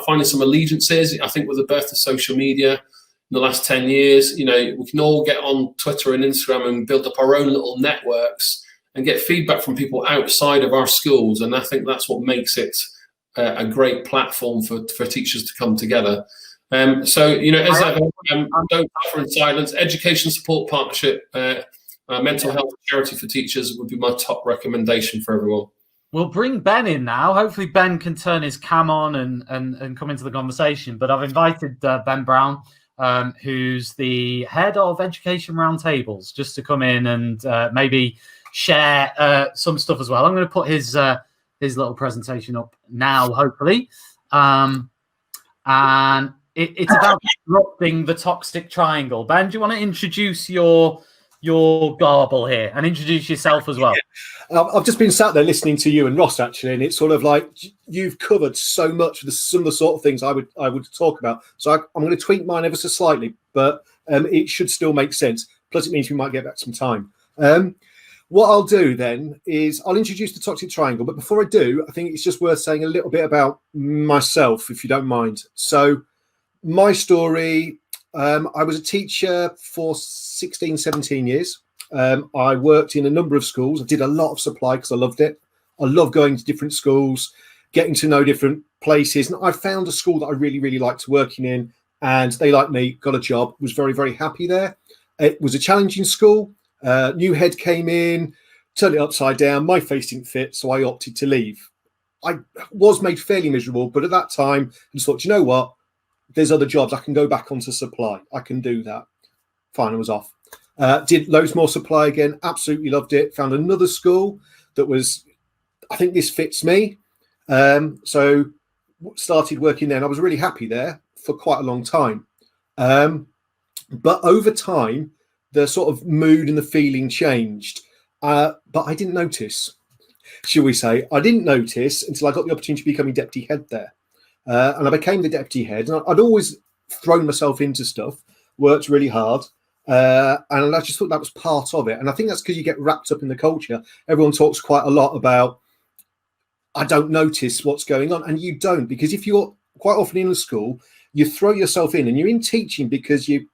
Speaker 1: finding some allegiances. I think with the birth of social media in the last 10 years, we can all get on Twitter and Instagram and build up our own little networks and get feedback from people outside of our schools. And I think that's what makes it a great platform for teachers to come together. As ever, don't suffer in silence. Education support partnership, mental health charity for teachers would be my top recommendation for everyone.
Speaker 2: We'll bring Ben in now. Hopefully Ben can turn his cam on and come into the conversation. But I've invited Ben Brown, who's the head of Education Roundtables, just to come in and maybe share some stuff as well. I'm going to put his little presentation up now, hopefully. And it's about disrupting the toxic triangle. Ben, do you want to introduce your garble here and introduce yourself as well?
Speaker 5: Yeah. I've just been sat there listening to you and Ross, actually, and it's sort of like you've covered so much of some of the sort of things I would talk about. So I'm going to tweak mine ever so slightly, but it should still make sense. Plus, it means we might get back some time. What I'll do then is I'll introduce the toxic triangle. But before I do, I think it's just worth saying a little bit about myself, if you don't mind. So my story, I was a teacher for 16, 17 years. I worked in a number of schools. I did a lot of supply because I loved it. I love going to different schools, getting to know different places. And I found a school that I really, really liked working in, and they liked me, got a job, was very, very happy there. It was a challenging school. New head came in, turned it upside down. My face didn't fit, so I opted to leave. I was made fairly miserable, but at that time, I just thought, you know what? There's other jobs. I can go back onto supply. I can do that. Fine, I was off. Did loads more supply again. Absolutely loved it. Found another school that was, I think this fits me. So started working there. And I was really happy there for quite a long time. But over time, the sort of mood and the feeling changed. But I didn't notice, shall we say. I didn't notice until I got the opportunity to become deputy head there. And I became the deputy head. And I'd always thrown myself into stuff, worked really hard. And I just thought that was part of it. And I think that's because you get wrapped up in the culture. Everyone talks quite a lot about, I don't notice what's going on. And you don't, because if you're quite often in a school, you throw yourself in and you're in teaching because you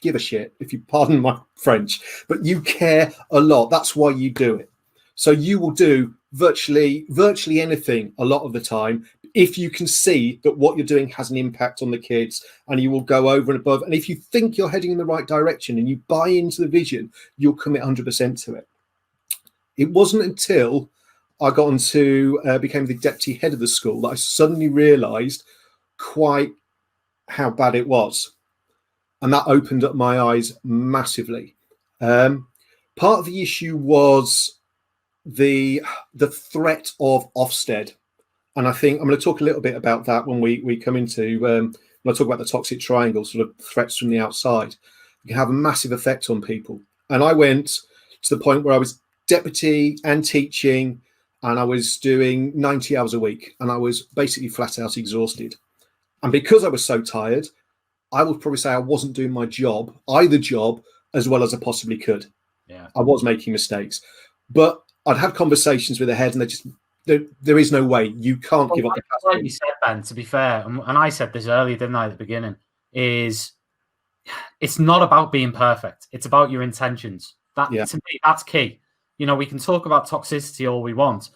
Speaker 5: give a shit, if you pardon my French, but you care a lot. That's why you do it. So you will do virtually anything a lot of the time if you can see that what you're doing has an impact on the kids, and you will go over and above. And if you think you're heading in the right direction and you buy into the vision, you'll commit 100% to it. It wasn't until I got became the deputy head of the school that I suddenly realised quite how bad it was. And that opened up my eyes massively. Part of the issue was the threat of Ofsted. And I think I'm going to talk a little bit about that when we come into, when I talk about the toxic triangle, sort of threats from the outside. It can have a massive effect on people. And I went to the point where I was deputy and teaching, and I was doing 90 hours a week, and I was basically flat out exhausted. And because I was so tired, I would probably say I wasn't doing my job, either job, as well as I possibly could.
Speaker 2: Yeah,
Speaker 5: I was making mistakes. But I'd have conversations with the head, and there is no way. You can't give up the classroom.
Speaker 2: Like you said, Ben, to be fair, and I said this earlier, didn't I, at the beginning, is it's not about being perfect. It's about your intentions. To me, that's key. We can talk about toxicity all we want.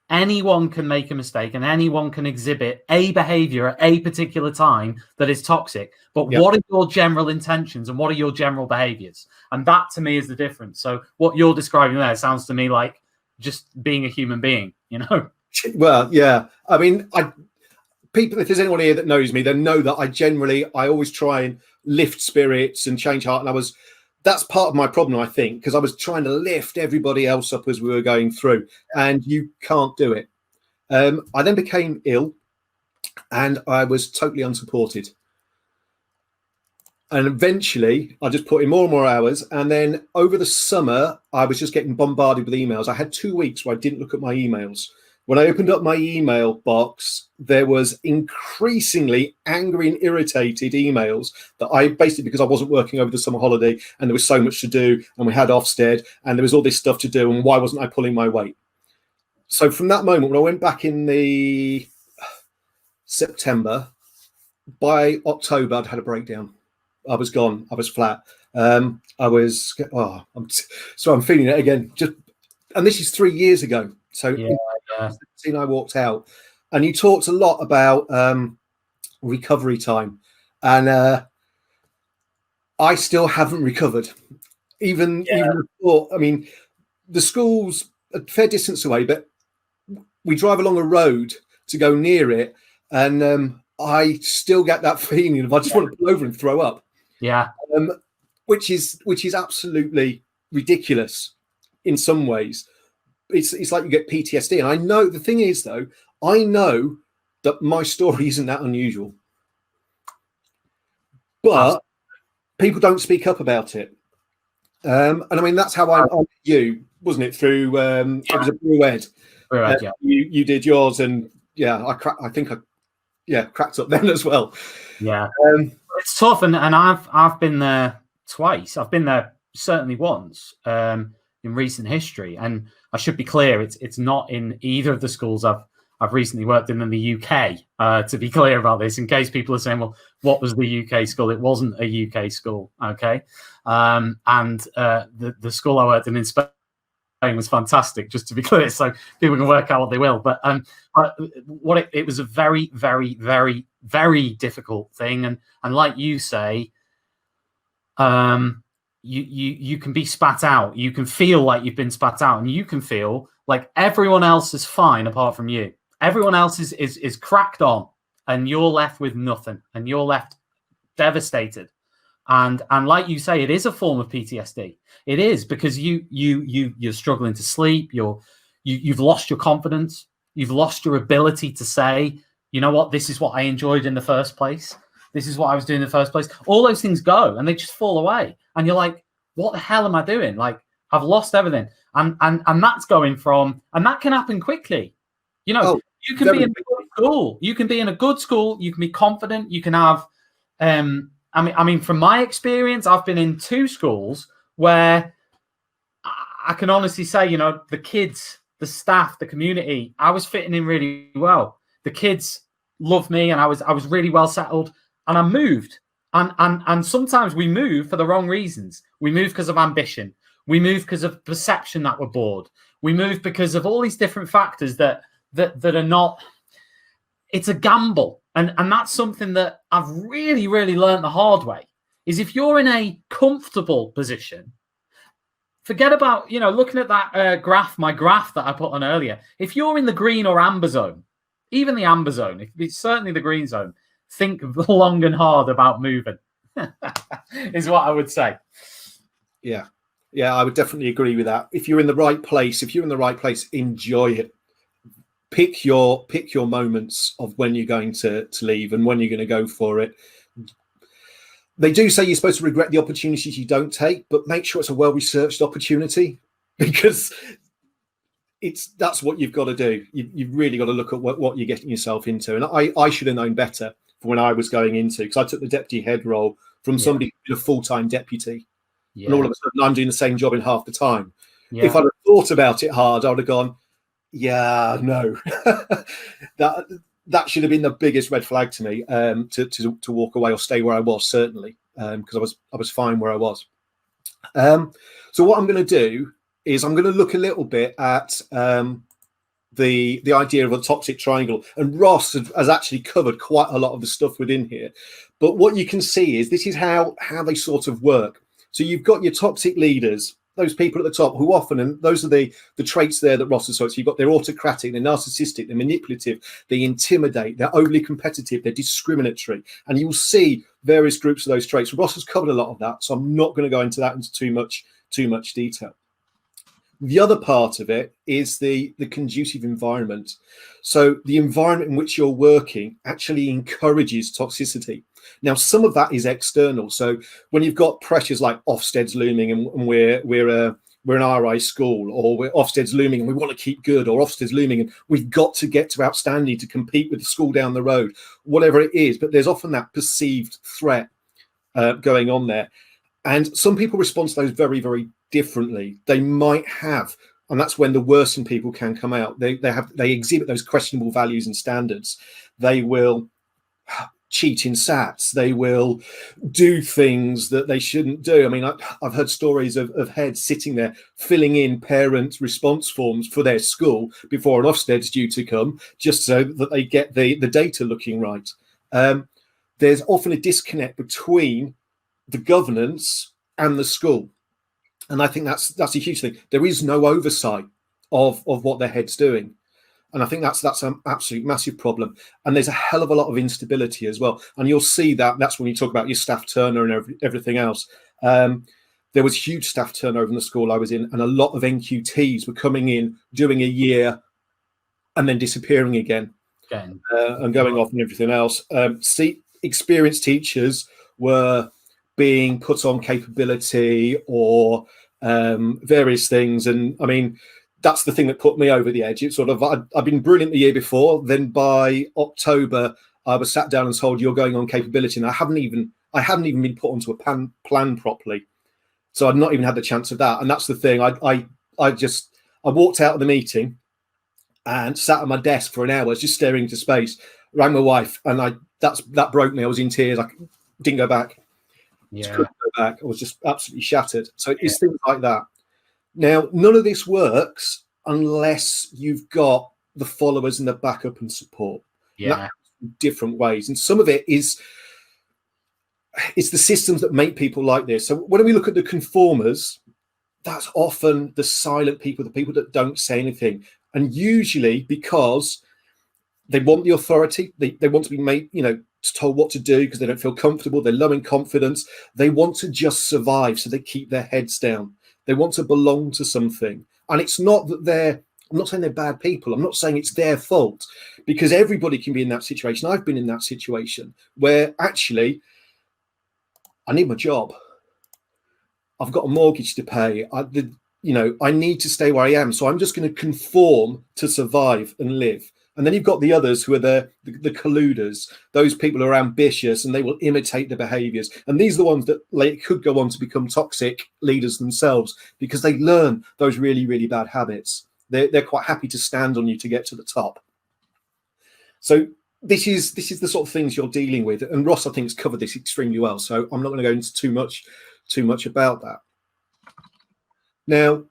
Speaker 2: Anyone can make a mistake and anyone can exhibit a behavior at a particular time that is toxic. But what are your general intentions and what are your general behaviors? And that, to me, is the difference. So what you're describing there sounds to me like just being a human being. you know.
Speaker 5: Well, yeah. I mean, people, if there's anyone here that knows me, they know that I always try and lift spirits and change heart. And that's part of my problem, I think, because I was trying to lift everybody else up as we were going through, and you can't do it. I then became ill, and I was totally unsupported. And eventually, I just put in more and more hours. And then over the summer, I was just getting bombarded with emails. I had 2 weeks where I didn't look at my emails. When I opened up my email box, there was increasingly angry and irritated emails that I basically, because I wasn't working over the summer holiday and there was so much to do and we had Ofsted and there was all this stuff to do and why wasn't I pulling my weight? So from that moment, when I went back in the September, by October, I'd had a breakdown. I was gone. I was flat. I'm feeling it again. And this is 3 years ago. So I walked out, and you talked a lot about recovery time, and I still haven't recovered. Even before, I mean, the school's a fair distance away, but we drive along a road to go near it, and I still get that feeling of I just want to pull over and throw up.
Speaker 2: Yeah,
Speaker 5: which is absolutely ridiculous in some ways. It's like you get PTSD. And I know the thing is, though, I know that my story isn't that unusual, but people don't speak up about it. And I mean, that's how I met you, wasn't it? Through it was a Brew Ed.
Speaker 2: Yeah.
Speaker 5: You did yours, and I think I cracked up then as well.
Speaker 2: Yeah, it's tough, and I've been there twice. I've been there certainly once in recent history, and I should be clear, it's not in either of the schools I've recently worked in the UK. To be clear about this, in case people are saying, "Well, what was the UK school?" It wasn't a UK school, okay. And the school I worked in Spain was fantastic. Just to be clear, so people can work out what they will. But what it was a very, very, very, very difficult thing, and like you say, you can be spat out. You can feel like you've been spat out, and you can feel like everyone else is fine apart from you. Everyone else is cracked on, and you're left with nothing, and you're left devastated. And like you say, it is a form of PTSD. It is, because you're struggling to sleep. You've lost your confidence. You've lost your ability to say, you know what, this is what I enjoyed in the first place. This is what I was doing in the first place. All those things go and they just fall away. And you're like, what the hell am I doing? Like, I've lost everything. And that's going from, and that can happen quickly. You know, you can be in a good school. You can be in a good school. You can be confident. You can have, I mean, from my experience, I've been in 2 schools where I can honestly say, you know, the kids, the staff, the community, I was fitting in really well. The kids loved me, and I was really well settled, and I moved. And sometimes we move for the wrong reasons. We move because of ambition. We move because of perception that we're bored. We move because of all these different factors that are not. It's a gamble. And that's something that I've really, really learned the hard way, is if you're in a comfortable position, forget about, you know, looking at that graph, my graph that I put on earlier. If you're in the green or amber zone, even the amber zone, if it's certainly the green zone, think long and hard about moving, is what I would say.
Speaker 5: Yeah, I would definitely agree with that. If you're in the right place, enjoy it. Pick your moments of when you're going to leave and when you're going to go for it. They do say you're supposed to regret the opportunities you don't take, but make sure it's a well-researched opportunity, because that's what you've got to do. You've really got to look at what you're getting yourself into. And I should have known better for when I was going into, because I took the deputy head role from somebody who was a full-time deputy. Yeah. And all of a sudden I'm doing the same job in half the time. Yeah. If I'd have thought about it hard, I would have gone, yeah, no. that should have been the biggest red flag to me, to walk away or stay where I was, certainly, because I was fine where I was. So what I'm going to do is I'm going to look a little bit at the idea of a toxic triangle, and Ross has actually covered quite a lot of the stuff within here. But what you can see is this is how they sort of work. So you've got your toxic leaders, those people at the top who often, and those are the traits there that Ross has talked. So you've got they're autocratic, they're narcissistic, they're manipulative, they intimidate, they're overly competitive, they're discriminatory, and you'll see various groups of those traits. Ross has covered a lot of that, so I'm not going to go into that into too much detail. The other part of it is the conducive environment. So the environment in which you're working actually encourages toxicity. Now, some of that is external. So when you've got pressures like Ofsted's looming, and we're an RI school, or Ofsted's looming and we want to keep good, or Ofsted's looming and we've got to get to outstanding to compete with the school down the road, whatever it is. But there's often that perceived threat going on there. And some people respond to those very, very differently. They might have, and that's when the worst in people can come out. They exhibit those questionable values and standards. They will cheat in SATs. They will do things that they shouldn't do. I mean, I've heard stories of heads sitting there filling in parent response forms for their school before an Ofsted's due to come, just so that they get the data looking right. There's often a disconnect between the governance and the school. And I think that's a huge thing. There is no oversight of what their head's doing. And I think that's an absolute massive problem. And there's a hell of a lot of instability as well. And you'll see that's when you talk about your staff turnover and everything else. There was huge staff turnover in the school I was in, and a lot of NQTs were coming in, doing a year, and then disappearing again. And going off and everything else. Experienced teachers were being put on capability or various things. And I mean, that's the thing that put me over the edge. It's sort of, I've been brilliant the year before. Then by October, I was sat down and told you're going on capability. And I hadn't even been put onto a plan properly. So I'd not even had the chance of that. And that's the thing. I walked out of the meeting and sat at my desk for an hour, just staring into space, rang my wife, and that broke me. I was in tears. I didn't go back. Just couldn't go back. I was just absolutely shattered. So it's things like that. Now, none of this works unless you've got the followers and the backup and support. Yeah, different ways, and some of it is it's the systems that make people like this. So when we look at the conformers, that's often the silent people, the people that don't say anything, and usually because they want the authority, they want to be made, told what to do because they don't feel comfortable. They're low in confidence. They want to just survive, so they keep their heads down. They want to belong to something. And it's not that I'm not saying they're bad people. I'm not saying it's their fault, because everybody can be in that situation. I've been in that situation where actually I need my job. I've got a mortgage to pay. I need to stay where I am. So I'm just going to conform to survive and live. And then you've got the others who are the colluders, those people who are ambitious and they will imitate the behaviors. And these are the ones that could go on to become toxic leaders themselves, because they learn those really, really bad habits. They're quite happy to stand on you to get to the top. So this is the sort of things you're dealing with. And Ross, I think, has covered this extremely well. So I'm not going to go into too much about that. Now,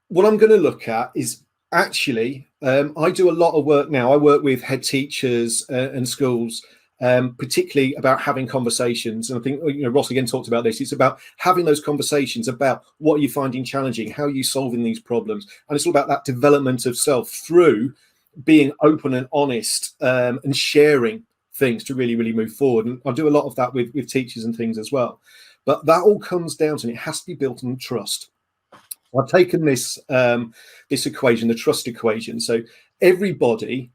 Speaker 5: what I'm going to look at is actually, I do a lot of work now. I work with head teachers and schools, particularly about having conversations. And I think Ross again talked about this. It's about having those conversations about what are you finding challenging, how are you solving these problems, and it's all about that development of self through being open and honest and sharing things to really, really move forward. And I do a lot of that with teachers and things as well. But that all comes down to, and it has to be built on trust. I've taken this equation, the trust equation. So everybody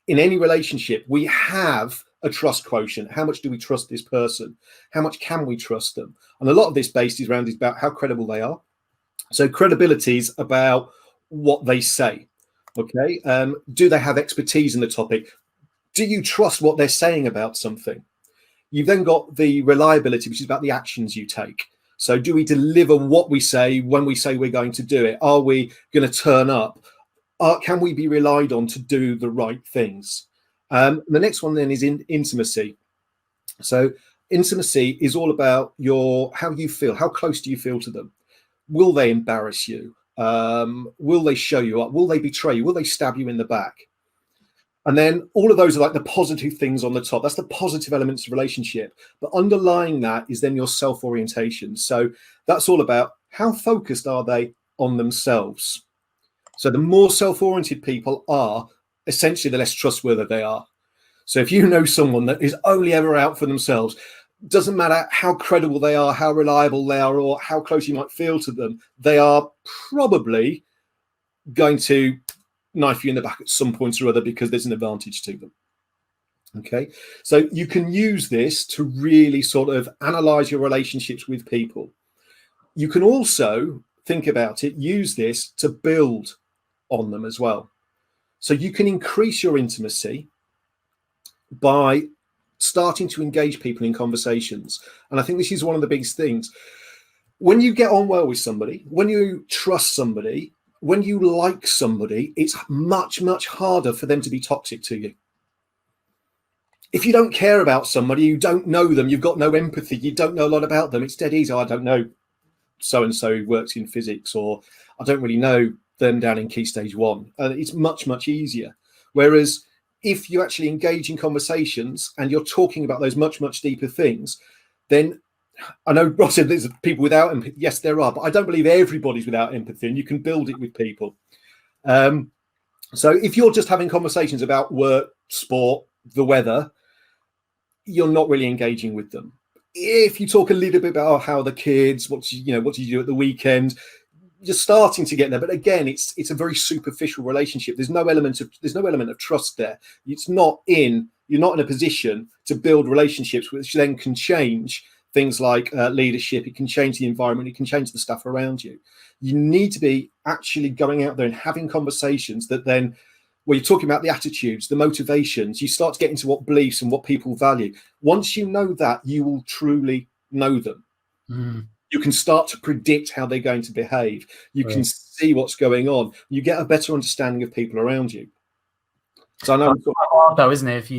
Speaker 5: in any relationship, we have a trust quotient. How much do we trust this person? How much can we trust them? And a lot of this based is about how credible they are. So credibility is about what they say. Okay. Do they have expertise in the topic? Do you trust what they're saying about something? You've then got the reliability, which is about the actions you take. So do we deliver what we say when we say we're going to do it? Are we going to turn up? Can we be relied on to do the right things? The next one then is intimacy. So intimacy is all about how you feel. How close do you feel to them? Will they embarrass you? Will they show you up? Will they betray you? Will they stab you in the back? And then all of those are like the positive things on the top. That's the positive elements of relationship. But underlying that is then your self-orientation. So that's all about how focused are they on themselves? So the more self-oriented people are, essentially the less trustworthy they are. So if you know someone that is only ever out for themselves, doesn't matter how credible they are, how reliable they are, or how close you might feel to them, they are probably going to knife you in the back at some point or other because there's an advantage to them. Okay, so you can use this to really sort of analyze your relationships with people. You can also think about it, use this to build on them as well. So you can increase your intimacy by starting to engage people in conversations. And I think this is one of the biggest things. When you get on well with somebody, when you trust somebody, when you like somebody, it's much, much harder for them to be toxic to you. If you don't care about somebody, you don't know them, you've got no empathy, you don't know a lot about them, it's dead easy. I don't know so-and-so who works in physics, or I don't really know them down in Key Stage 1. It's much, much easier. Whereas if you actually engage in conversations and you're talking about those much, much deeper things, then I know Ross said there's people without empathy. Yes, there are, but I don't believe everybody's without empathy, and you can build it with people. So if you're just having conversations about work, sport, the weather, you're not really engaging with them. If you talk a little bit about how the kids, what did you do at the weekend, you're starting to get there. But again, it's a very superficial relationship. There's no element of trust there. You're not in a position to build relationships which then can change things like leadership. It can change the environment. It can change the stuff around you. You need to be actually going out there and having conversations that then, where you're talking about the attitudes, the motivations, you start to get into what beliefs and what people value. Once you know that, you will truly know them. You can start to predict how they're going to behave. You can see what's going on. You get a better understanding of people around you. So I know
Speaker 2: it's hard though, isn't it?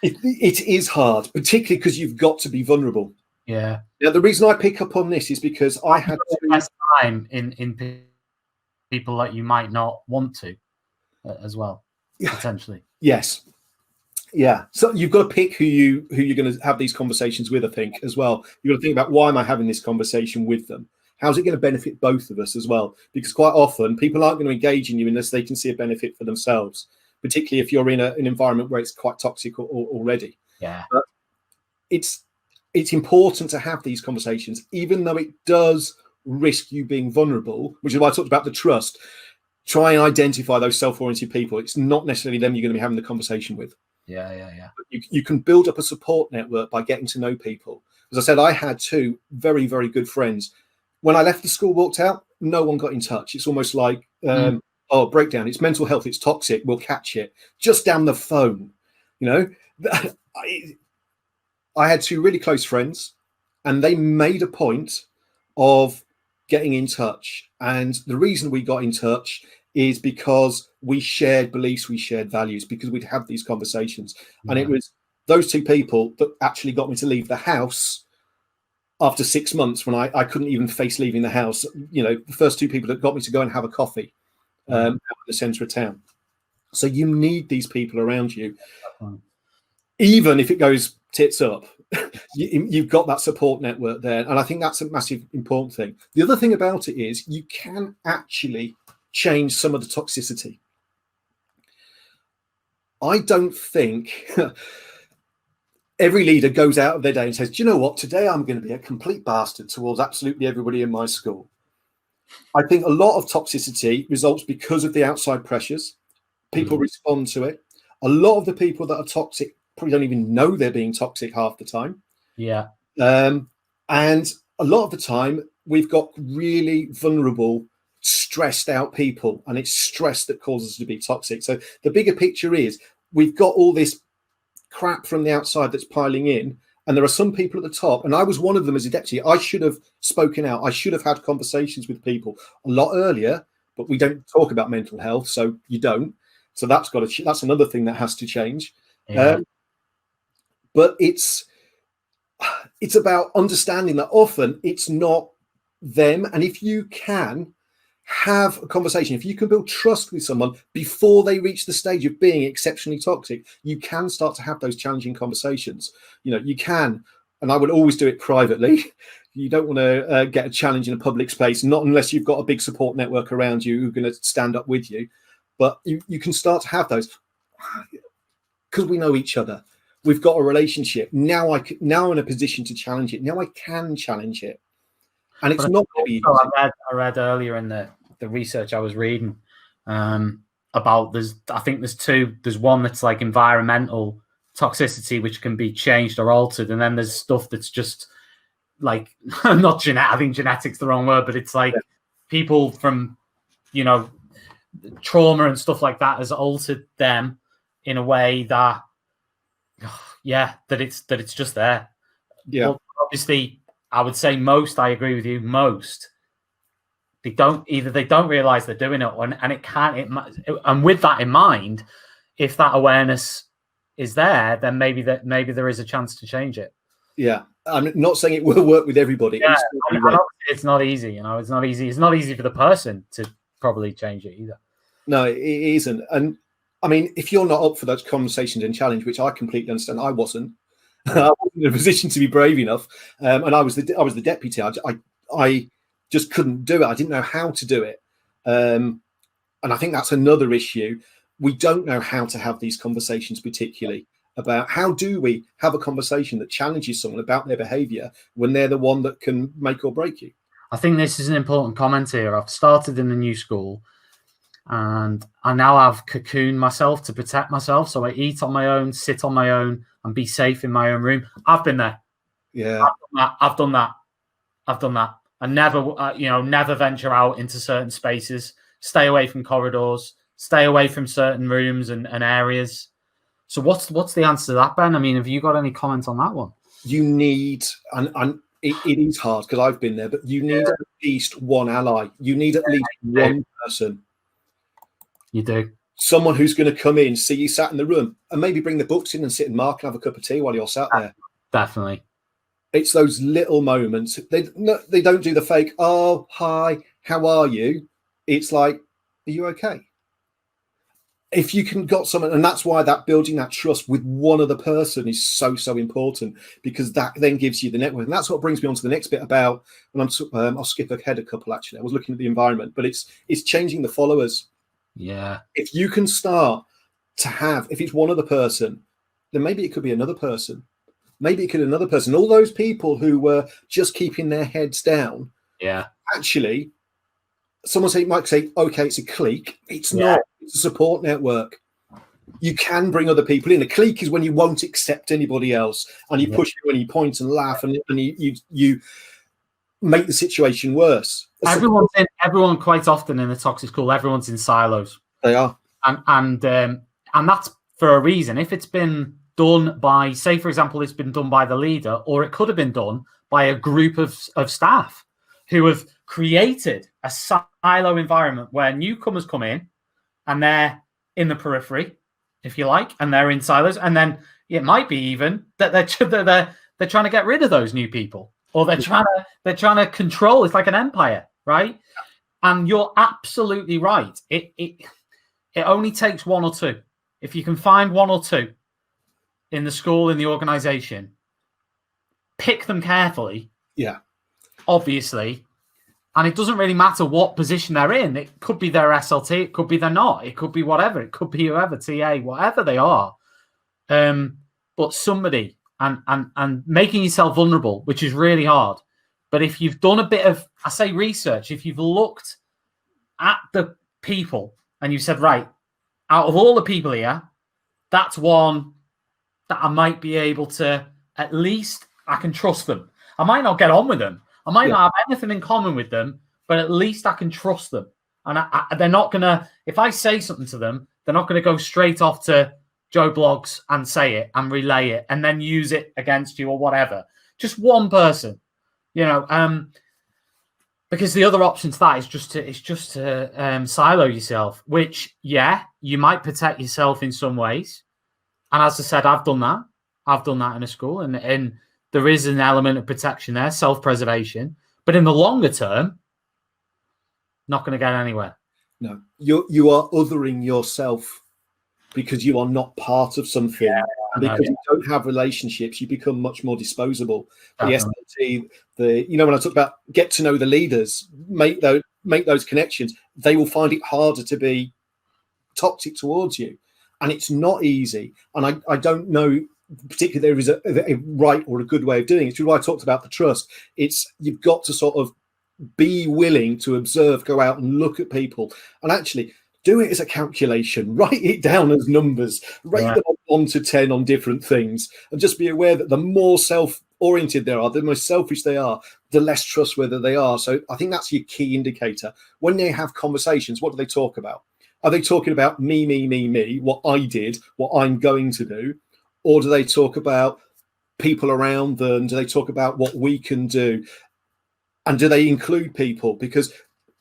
Speaker 5: It is hard, particularly because you've got to be vulnerable.
Speaker 2: Yeah.
Speaker 5: Now, the reason I pick up on this is because I had
Speaker 2: time in people that you might not want to as well, potentially.
Speaker 5: Yes. Yeah. So you've got to pick who you're going to have these conversations with, I think, as well. You've got to think about, why am I having this conversation with them? How's it going to benefit both of us as well? Because quite often people aren't going to engage in you unless they can see a benefit for themselves, particularly if you're in an environment where it's quite toxic already.
Speaker 2: Yeah.
Speaker 5: But it's important to have these conversations, even though it does risk you being vulnerable, which is why I talked about the trust. Try and identify those self-oriented people. It's not necessarily them you're going to be having the conversation with.
Speaker 2: Yeah.
Speaker 5: You can build up a support network by getting to know people. As I said, I had two very, very good friends. When I left the school, walked out, no one got in touch. It's almost like, breakdown. It's mental health. It's toxic. We'll catch it. Just down the phone. I had two really close friends, and they made a point of getting in touch. And the reason we got in touch is because we shared beliefs, we shared values, because we'd have these conversations. And it was those two people that actually got me to leave the house after 6 months, when I couldn't even face leaving the house. The first two people that got me to go and have a coffee out in the centre of town. So you need these people around you. Even if it goes tits up, you've got that support network there. And I think that's a massive important thing. The other thing about it is you can actually change some of the toxicity. I don't think every leader goes out of their day and says, do you know what, today I'm going to be a complete bastard towards absolutely everybody in my school. I think a lot of toxicity results because of the outside pressures. People respond to it. A lot of the people that are toxic probably don't even know they're being toxic half the time.
Speaker 2: Yeah.
Speaker 5: And a lot of the time we've got really vulnerable, stressed out people, and it's stress that causes us to be toxic. So the bigger picture is we've got all this crap from the outside that's piling in, and there are some people at the top, and I was one of them as a deputy. I should have spoken out. I should have had conversations with people a lot earlier, but we don't talk about mental health, so you don't. So that's another thing that has to change.
Speaker 2: Yeah.
Speaker 5: But it's about understanding that often it's not them. And if you can have a conversation, if you can build trust with someone before they reach the stage of being exceptionally toxic, you can start to have those challenging conversations. You can, and I would always do it privately. You don't want to get a challenge in a public space, not unless you've got a big support network around you who are going to stand up with you. But you can start to have those because we know each other. We've got a relationship. Now I'm in a position to challenge it. Now I can challenge it. And it's not going to be easy.
Speaker 2: I read earlier in the research I was reading about I think there's two. There's one that's like environmental toxicity, which can be changed or altered. And then there's stuff that's just like, not genetic. I think genetic's the wrong word, but it's like people from, trauma and stuff like that has altered them in a way that, that it's just there.
Speaker 5: Yeah.
Speaker 2: But obviously, I would say I agree with you. Most they don't realize they're doing it, and it can't. And with that in mind, if that awareness is there, then maybe there is a chance to change it.
Speaker 5: Yeah, I'm not saying it will work with everybody.
Speaker 2: Yeah, it's not easy. It's not easy. It's not easy for the person to probably change it either.
Speaker 5: No, it isn't. And I mean, if you're not up for those conversations and challenge, which I completely understand, I wasn't. I wasn't in a position to be brave enough, and I was the deputy. I just couldn't do it. I didn't know how to do it, and I think that's another issue. We don't know how to have these conversations, particularly about how do we have a conversation that challenges someone about their behaviour when they're the one that can make or break you.
Speaker 2: I think this is an important comment here. I've started in the new school, and I now have cocooned myself to protect myself. So I eat on my own, sit on my own, and be safe in my own room. I've been there.
Speaker 5: Yeah,
Speaker 2: I've done that. I never venture out into certain spaces. Stay away from corridors. Stay away from certain rooms and areas. So what's the answer to that, Ben? I mean, have you got any comments on that one?
Speaker 5: You need, and it is hard because I've been there, but you need at least one ally. You need at least one person.
Speaker 2: You do.
Speaker 5: Someone who's going to come in, see you sat in the room, and maybe bring the books in and sit and mark and have a cup of tea while you're sat there.
Speaker 2: Definitely.
Speaker 5: It's those little moments. They don't do the fake, oh, hi, how are you? It's like, are you okay? If you can got someone, and that's why that building that trust with one other person is so important, because that then gives you the network. And that's what brings me on to the next bit about, when I'll skip ahead a couple actually. I was looking at the environment, but it's changing the followers.
Speaker 2: Yeah.
Speaker 5: If you can start to have, if it's one other person, then maybe it could be another person. Maybe it could be another person. All those people who were just keeping their heads down.
Speaker 2: Yeah.
Speaker 5: Actually, someone might say, okay, it's a clique. It's not. It's a support network. You can bring other people in. A clique is when you won't accept anybody else, and you push you and you point and laugh, and you make the situation worse.
Speaker 2: Everyone quite often in the toxic school, everyone's in silos.
Speaker 5: They are,
Speaker 2: and that's for a reason. If it's been done by, say, for example, it's been done by the leader, or it could have been done by a group of staff who have created a silo environment where newcomers come in and they're in the periphery, if you like, and they're in silos. And then it might be even that they're trying to get rid of those new people, or they're trying to control. It's like an empire, right? And you're absolutely right. It only takes one or two. If you can find one or two in the school, in the organization, pick them carefully. Yeah. Obviously. And it doesn't really matter what position they're in. It could be their SLT. It could be they're not. It could be whatever. It could be whoever, TA, whatever they are. But somebody, and making yourself vulnerable, which is really hard. But if you've done a bit of, I say research, if you've looked at the people and you said, right, out of all the people here, that's one that I might be able to, at least I can trust them. I might not get on with them. I might not have anything in common with them, but at least I can trust them. And they're not going to, if I say something to them, they're not going to go straight off to Joe Blogs and say it and relay it and then use it against you or whatever. Just one person, because the other option to that is just to silo yourself, which, you might protect yourself in some ways. And as I said, I've done that. I've done that in a school, and there is an element of protection there, self-preservation. But in the longer term, not going to get anywhere.
Speaker 5: No, you are othering yourself because you are not part of something. because you don't have relationships, you become much more disposable. The
Speaker 2: Definitely.
Speaker 5: SLT, when I talk about get to know the leaders, make those connections, they will find it harder to be toxic towards you. And it's not easy. And I don't know particularly there is a right or a good way of doing it. Which is why I talked about the trust. It's you've got to sort of be willing to observe, go out and look at people, and actually do it as a calculation. Write it down as numbers. Rate them on 1 to 10 on different things, and just be aware that the more self-oriented they are, the more selfish they are, the less trustworthy they are. So I think that's your key indicator. When they have conversations, what do they talk about? Are they talking about me, what I did, what I'm going to do? Or do they talk about people around them? Do they talk about what we can do? And do they include people? Because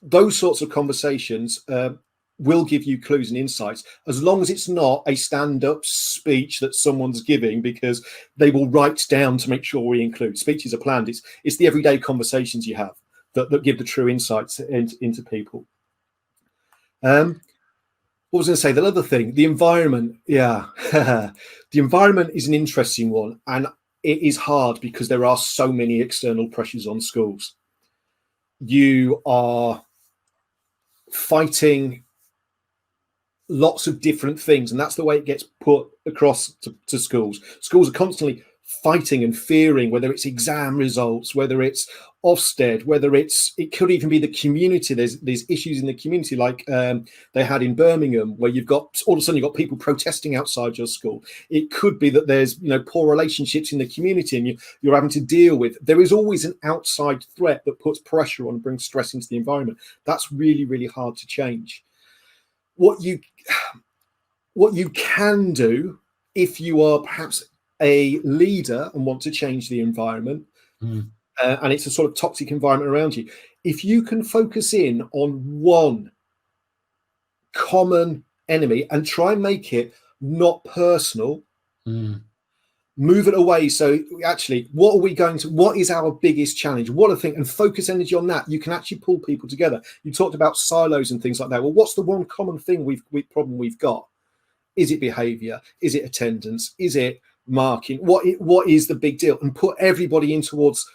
Speaker 5: those sorts of conversations will give you clues and insights, as long as it's not a stand-up speech that someone's giving, because they will write down to make sure we include. Speeches are planned. It's the everyday conversations you have that give the true insights into people. What was I going to say? The other thing, the environment. Yeah, the environment is an interesting one, and it is hard because there are so many external pressures on schools. You are fighting lots of different things, and that's the way it gets put across to schools. Schools are constantly fighting and fearing, whether it's exam results, whether it's Ofsted, whether it could even be the community. There's issues in the community, like they had in Birmingham, where you've got all of a sudden you've got people protesting outside your school. It could be that there's poor relationships in the community, and you're having to deal with. There is always an outside threat that puts pressure on and brings stress into the environment. That's really, really hard to change. What you can do, if you are perhaps a leader and want to change the environment, and it's a sort of toxic environment around you, if you can focus in on one common enemy and try and make it not personal, move it away. So actually, what is our biggest challenge? What are things, and focus energy on that. You can actually pull people together. You talked about silos and things like that. Well, what's the one common thing problem we've got? Is it behavior? Is it attendance? Is it marking? What is the big deal? And put everybody in towards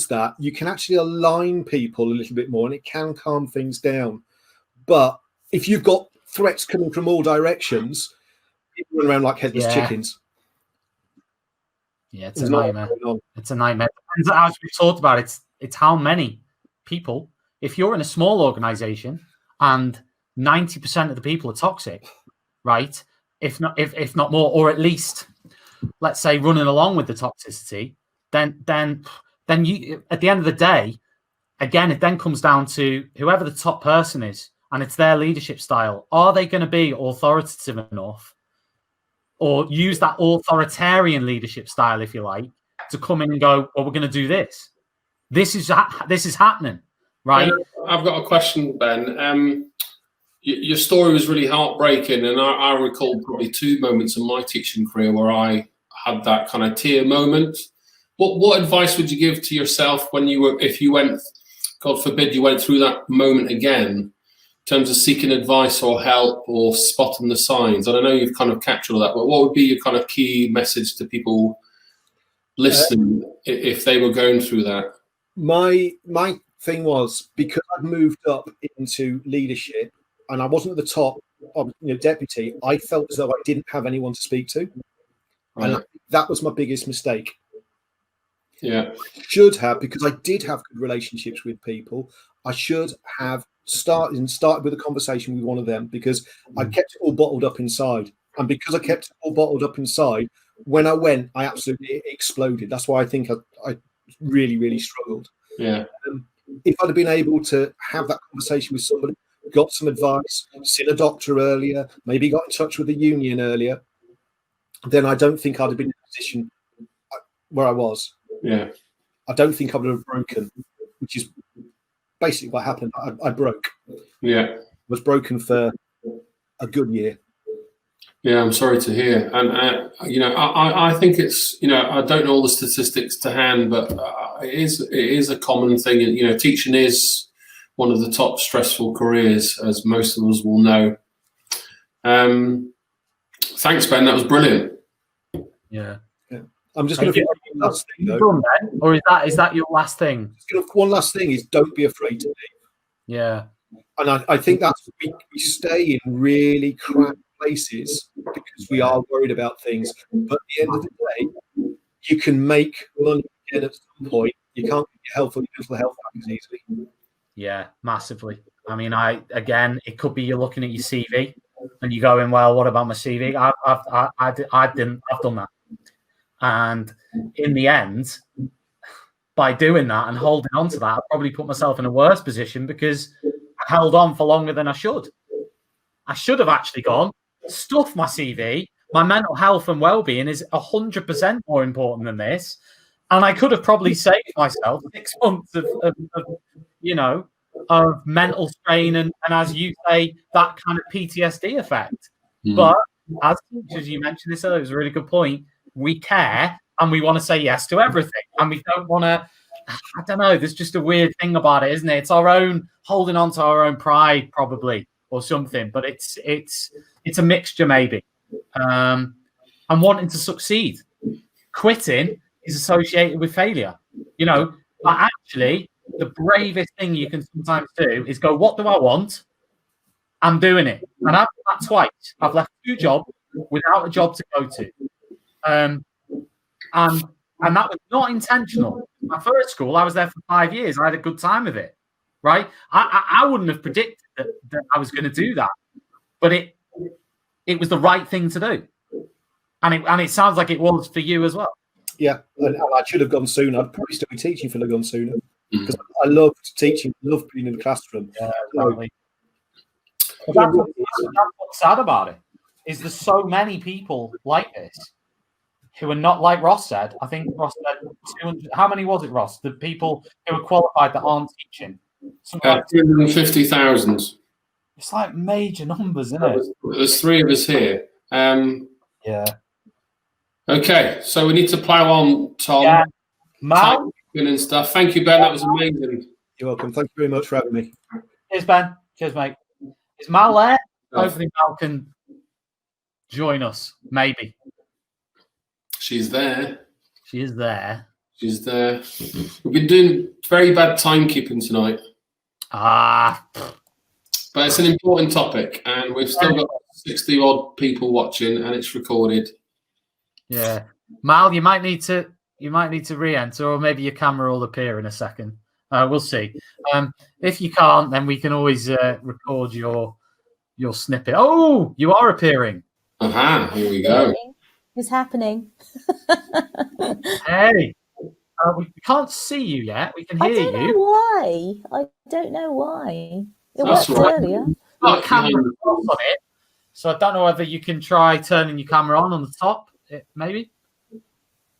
Speaker 5: that. You can actually align people a little bit more, and it can calm things down. But if you've got threats coming from all directions, people run around like headless chickens.
Speaker 2: Yeah, it's a nightmare. It's a nightmare. And as we've talked about, it's how many people. If you're in a small organization and 90% of the people are toxic, right? If not more, or at least, let's say, running along with the toxicity, then you, at the end of the day, again, it then comes down to whoever the top person is, and it's their leadership style. Are they going to be authoritative enough, or use that authoritarian leadership style, if you like, to come in and go, well, we're going to do this. This is happening, right?
Speaker 1: I've got a question, Ben. Your story was really heartbreaking, and I recall probably 2 moments in my teaching career where I had that kind of tear moment. What advice would you give to yourself if you went, God forbid, you went through that moment again, in terms of seeking advice or help or spotting the signs? And I know you've kind of captured all that, but what would be your kind of key message to people listening if they were going through that?
Speaker 5: My thing was, because I'd moved up into leadership and I wasn't at the top of deputy, I felt as though I didn't have anyone to speak to. Right. And that was my biggest mistake.
Speaker 1: Yeah,
Speaker 5: I should have, because I did have good relationships with people. I should have started with a conversation with one of them, because I kept it all bottled up inside. And because I kept it all bottled up inside, when I went, I absolutely exploded. That's why I think I really, really struggled.
Speaker 1: Yeah.
Speaker 5: If I'd have been able to have that conversation with somebody, got some advice, seen a doctor earlier, maybe got in touch with the union earlier, then I don't think I'd have been in a position where I was.
Speaker 1: Yeah.
Speaker 5: I don't think I would have broken, which is basically what happened. I broke.
Speaker 1: Yeah.
Speaker 5: I was broken for a good year.
Speaker 1: Yeah, I'm sorry to hear. And, I think it's, I don't know all the statistics to hand, but it is a common thing. Teaching is one of the top stressful careers, as most of us will know. Thanks, Ben. That was brilliant.
Speaker 2: Yeah.
Speaker 5: I'm just going to last thing though.
Speaker 2: Done then? Or is that your last thing?
Speaker 5: One last thing is don't be afraid to leave.
Speaker 2: Yeah.
Speaker 5: And I think that's we stay in really crap places because we are worried about things. But at the end of the day, you can make money again at some point. You can't get your mental health back as easily.
Speaker 2: Yeah, massively. I mean, it could be you're looking at your CV and you're going, well, what about my CV? I've done that. And in the end, by doing that and holding on to that, I probably put myself in a worse position because I held on for longer than I should. I should have actually gone, stuff my CV. My mental health and well-being is 100% more important than this. And I could have probably saved myself 6 months of mental strain and as you say, that kind of PTSD effect. But as teachers, you mentioned this earlier, it was a really good point. We care and we want to say yes to everything. And we don't want to, I don't know, there's just a weird thing about it, isn't it? It's our own holding on to our own pride, probably, or something. But it's a mixture, maybe. And wanting to succeed. Quitting is associated with failure. But actually, the bravest thing you can sometimes do is go, what do I want? I'm doing it. And I've done that twice. I've left 2 jobs without a job to go to. And that was not intentional. My first school, I was there for 5 years. I had a good time with it, right? I wouldn't have predicted that I was going to do that, but it was the right thing to do, and it sounds like it was for you as well.
Speaker 5: Yeah, and I should have gone sooner. I'd probably still be teaching if I'd have gone sooner because I loved teaching, loved being in the classroom.
Speaker 2: Yeah, exactly. That's what's sad about it is there's so many people like this who are not like Ross said. I think Ross said 200. How many was it, Ross? The people who are qualified that aren't teaching.
Speaker 1: 250,000.
Speaker 2: It's like major numbers, isn't it?
Speaker 1: There's 3 of us here.
Speaker 2: Yeah.
Speaker 1: Okay, so we need to plough on, Tom.
Speaker 2: Yeah. Mal?
Speaker 1: And stuff. Thank you, Ben. That was amazing.
Speaker 5: You're welcome. Thank you very much for having me.
Speaker 2: Cheers, Ben. Cheers, mate. Is Mal there? Hopefully Mal can join us. Maybe.
Speaker 1: She's there.
Speaker 2: She is there.
Speaker 1: She's there. We've been doing very bad timekeeping tonight. But it's an important topic, and we've still got 60 odd people watching, and it's recorded.
Speaker 2: Yeah, Mal, you might need to re-enter, or maybe your camera will appear in a second. We'll see. If you can't, then we can always record your snippet. Oh, you are appearing.
Speaker 1: Here we go.
Speaker 6: It's happening.
Speaker 2: Hey, we can't see you yet. We can hear you.
Speaker 6: I don't know why. It worked earlier.
Speaker 2: Got a camera on it, so I don't know whether you can try turning your camera on the top. Maybe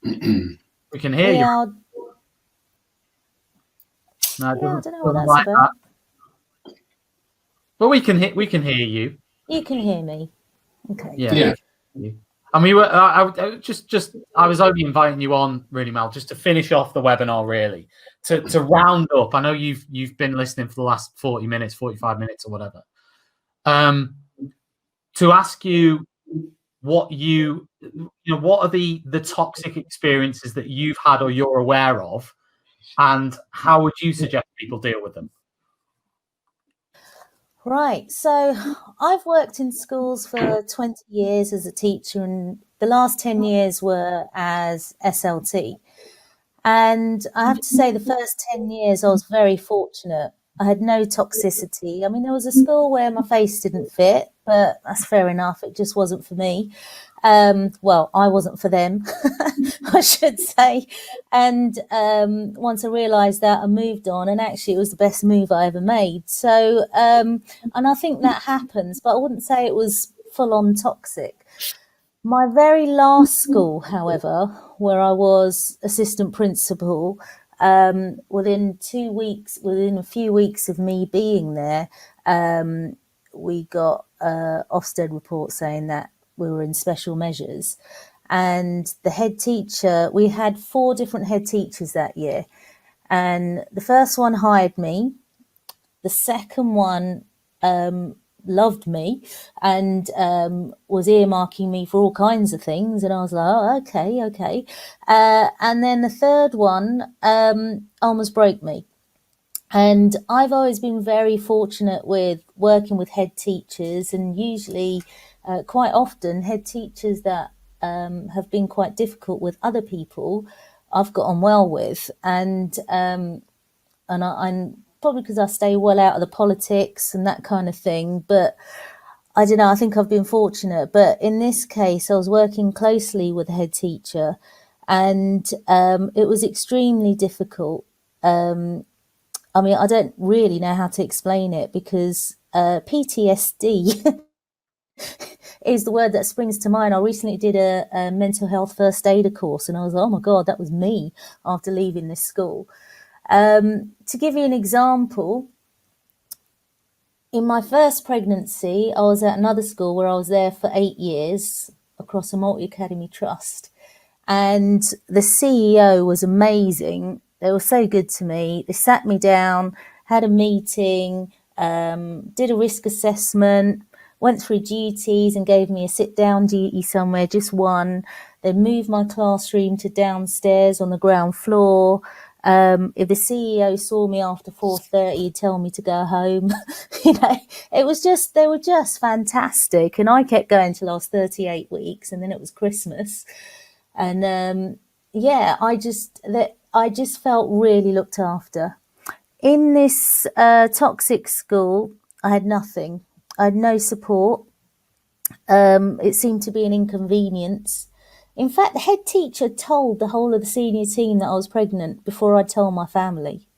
Speaker 2: we can hear you. No,
Speaker 6: I don't know what that's about.
Speaker 2: But we can hear you.
Speaker 6: You can hear me. Okay.
Speaker 2: Yeah. And we were. I was only inviting you on, really, Mel, just to finish off the webinar, really, to round up. I know you've been listening for the last 40 minutes, 45 minutes, or whatever. To ask you what what are the toxic experiences that you've had or you're aware of, and how would you suggest people deal with them?
Speaker 6: Right. So I've worked in schools for 20 years as a teacher, and the last 10 years were as SLT. And I have to say the first 10 years I was very fortunate. I had no toxicity. I mean, there was a school where my face didn't fit, but that's fair enough. It just wasn't for me. Well, I wasn't for them, I should say. And once I realised that, I moved on, and actually it was the best move I ever made. So, and I think that happens, but I wouldn't say it was full-on toxic. My very last school, however, where I was assistant principal, within a few weeks of me being there, we got an Ofsted report saying that we were in special measures. And the head teacher, we had 4 different head teachers that year. And the first one hired me. The second one loved me and was earmarking me for all kinds of things. And I was like, oh, okay. And then the third one almost broke me. And I've always been very fortunate with working with head teachers, and usually quite often head teachers that have been quite difficult with other people, I've got on well with. And I'm probably because I stay well out of the politics and that kind of thing. But I don't know, I think I've been fortunate. But in this case, I was working closely with a head teacher, and it was extremely difficult. I mean, I don't really know how to explain it, because PTSD is the word that springs to mind. I recently did a mental health first aider course, and I was like, oh my God, that was me after leaving this school. To give you an example, in my first pregnancy, I was at another school where I was there for 8 years across a multi-academy trust. And the CEO was amazing. They were so good to me. They sat me down, had a meeting, did a risk assessment, went through duties and gave me a sit-down duty somewhere, just one. They moved my classroom to downstairs on the ground floor. If the CEO saw me after 4:30, he'd tell me to go home. You know, they were just fantastic. And I kept going till I was 38 weeks, and then it was Christmas. And I just felt really looked after. In this toxic school, I had nothing. I had no support. It seemed to be an inconvenience. In fact, the head teacher told the whole of the senior team that I was pregnant before I told my family.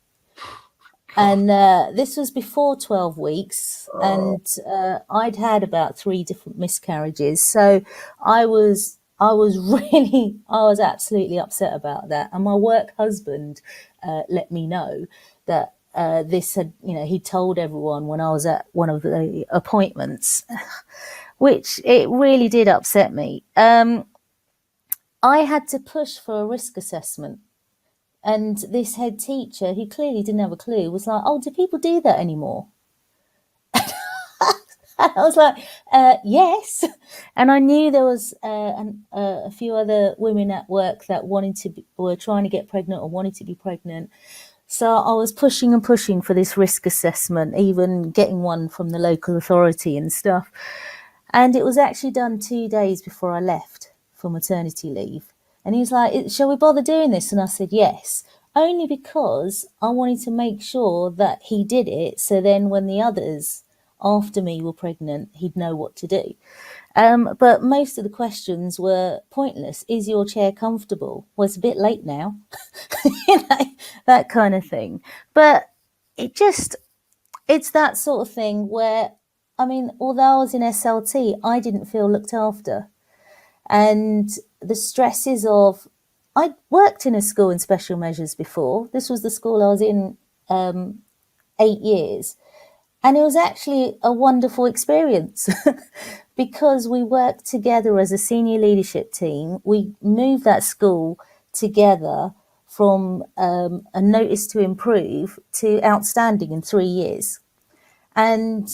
Speaker 6: And this was before 12 weeks, and I'd had about 3 different miscarriages. So I was absolutely upset about that. And my work husband let me know that this had, he told everyone when I was at one of the appointments, which it really did upset me. I had to push for a risk assessment. And this head teacher, who clearly didn't have a clue, was like, oh, do people do that anymore? I was like, yes. And I knew there was a few other women at work that were trying to get pregnant or wanted to be pregnant. So I was pushing and pushing for this risk assessment, even getting one from the local authority and stuff. And it was actually done 2 days before I left for maternity leave. And he was like, shall we bother doing this? And I said, yes, only because I wanted to make sure that he did it. So then when the others after me were pregnant, he'd know what to do. But most of the questions were pointless. Is your chair comfortable? Well, it's a bit late now, that kind of thing. But it's that sort of thing where, I mean, although I was in SLT, I didn't feel looked after. And the stresses of, I'd worked in a school in special measures before. This was the school I was in 8 years. And it was actually a wonderful experience because we worked together as a senior leadership team. We moved that school together from a notice to improve to outstanding in 3 years. And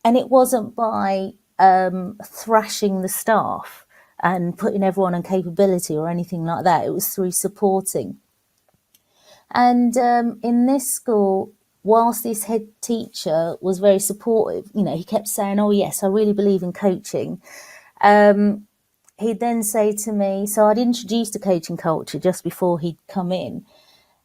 Speaker 6: it wasn't by thrashing the staff and putting everyone on capability or anything like that. It was through supporting. And in this school, whilst this head teacher was very supportive, he kept saying, oh, yes, I really believe in coaching. He'd then say to me, so I'd introduced a coaching culture just before he'd come in.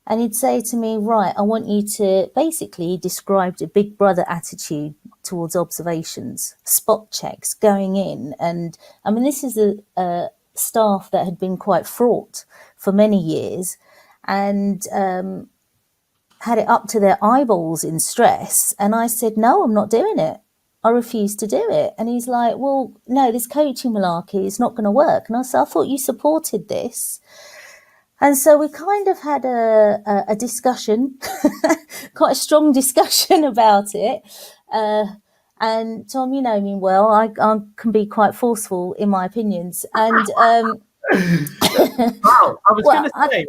Speaker 6: And he'd say to me, right, I want you to, basically, he described a big brother attitude towards observations, spot checks, going in. And I mean, this is a staff that had been quite fraught for many years and had it up to their eyeballs in stress. And I said, no, I'm not doing it. I refuse to do it. And he's like, well, no, this coaching malarkey is not going to work. And I said, I thought you supported this. And so we kind of had a discussion, quite a strong discussion about it. And Tom, you know me well, I can be quite forceful in my opinions. And
Speaker 2: wow, I was going to say,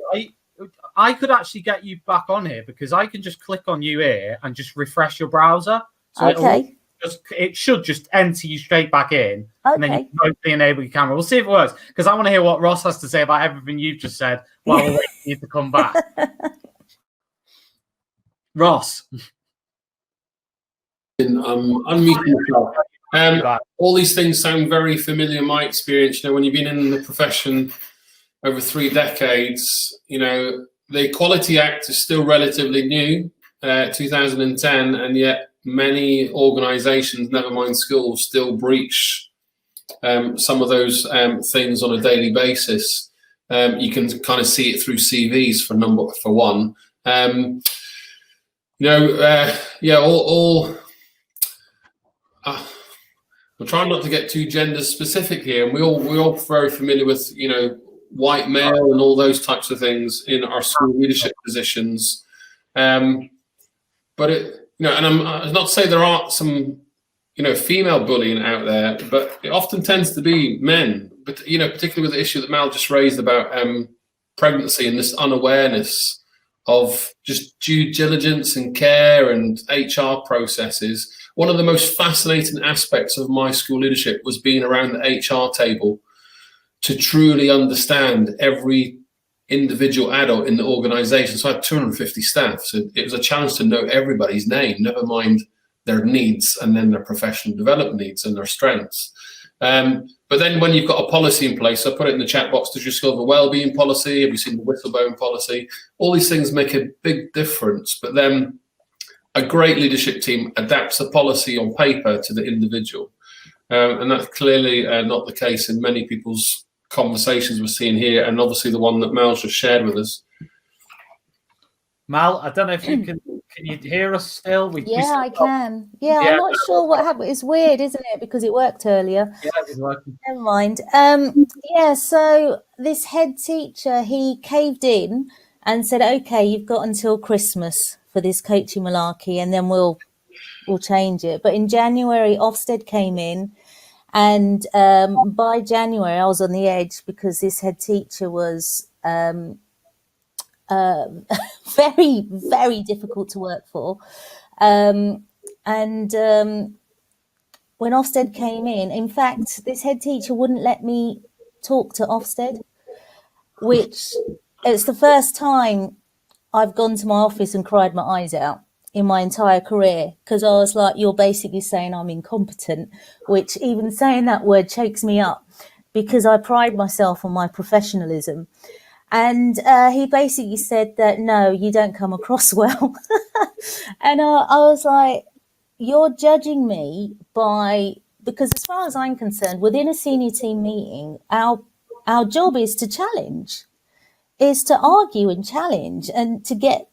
Speaker 2: I could actually get you back on here because I can just click on you here and just refresh your browser. So
Speaker 6: okay.
Speaker 2: it should just enter you straight back in, and then you
Speaker 6: Okay.
Speaker 2: can hopefully enable your camera. We'll see if it works, because I want to hear what Ross has to say about everything you've just said while we're waiting for you to come back. Ross.
Speaker 1: Unmuting yourself. All these things sound very familiar in my experience. You know, when you've been in the profession over 3 decades, you know, the Equality Act is still relatively new, 2010, and yet many organisations, never mind schools, still breach some of those things on a daily basis. You can kind of see it through CVs for one. I'm trying not to get too gender specific here, and we're all very familiar with, you know, white male and all those types of things in our school leadership positions. But it, you know, and I'm not to say there aren't some, you know, female bullying out there, but it often tends to be men. But, you know, particularly with the issue that Mal just raised about pregnancy and this unawareness of just due diligence and care and HR processes. One of the most fascinating aspects of my school leadership was being around the HR table to truly understand every individual adult in the organization. So I had 250 staff. So it was a challenge to know everybody's name, never mind their needs and then their professional development needs and their strengths. But then when you've got a policy in place, I put it in the chat box, does your school have a wellbeing policy? Have you seen the whistleblowing policy? All these things make a big difference. But then a great leadership team adapts the policy on paper to the individual. And that's clearly not the case in many people's conversations we're seeing here, and obviously the one that Mal's just shared with us.
Speaker 2: Mal, I don't know if you can you hear us still?
Speaker 6: I can. Yeah, I'm not sure what happened. It's weird, isn't it? Because it worked earlier.
Speaker 2: Yeah, it was working.
Speaker 6: Never mind. So this head teacher, he caved in and said, okay, you've got until Christmas for this coaching malarkey, and then we'll change it. But in January, Ofsted came in, and by January, I was on the edge because this head teacher was very, very difficult to work for. When Ofsted came in fact, this head teacher wouldn't let me talk to Ofsted, which it's the first time I've gone to my office and cried my eyes out in my entire career, because I was like, you're basically saying I'm incompetent, which even saying that word chokes me up because I pride myself on my professionalism. And he basically said that, no, you don't come across well. And I was like, you're judging me because as far as I'm concerned, within a senior team meeting, our job is to challenge, is to argue and challenge and to get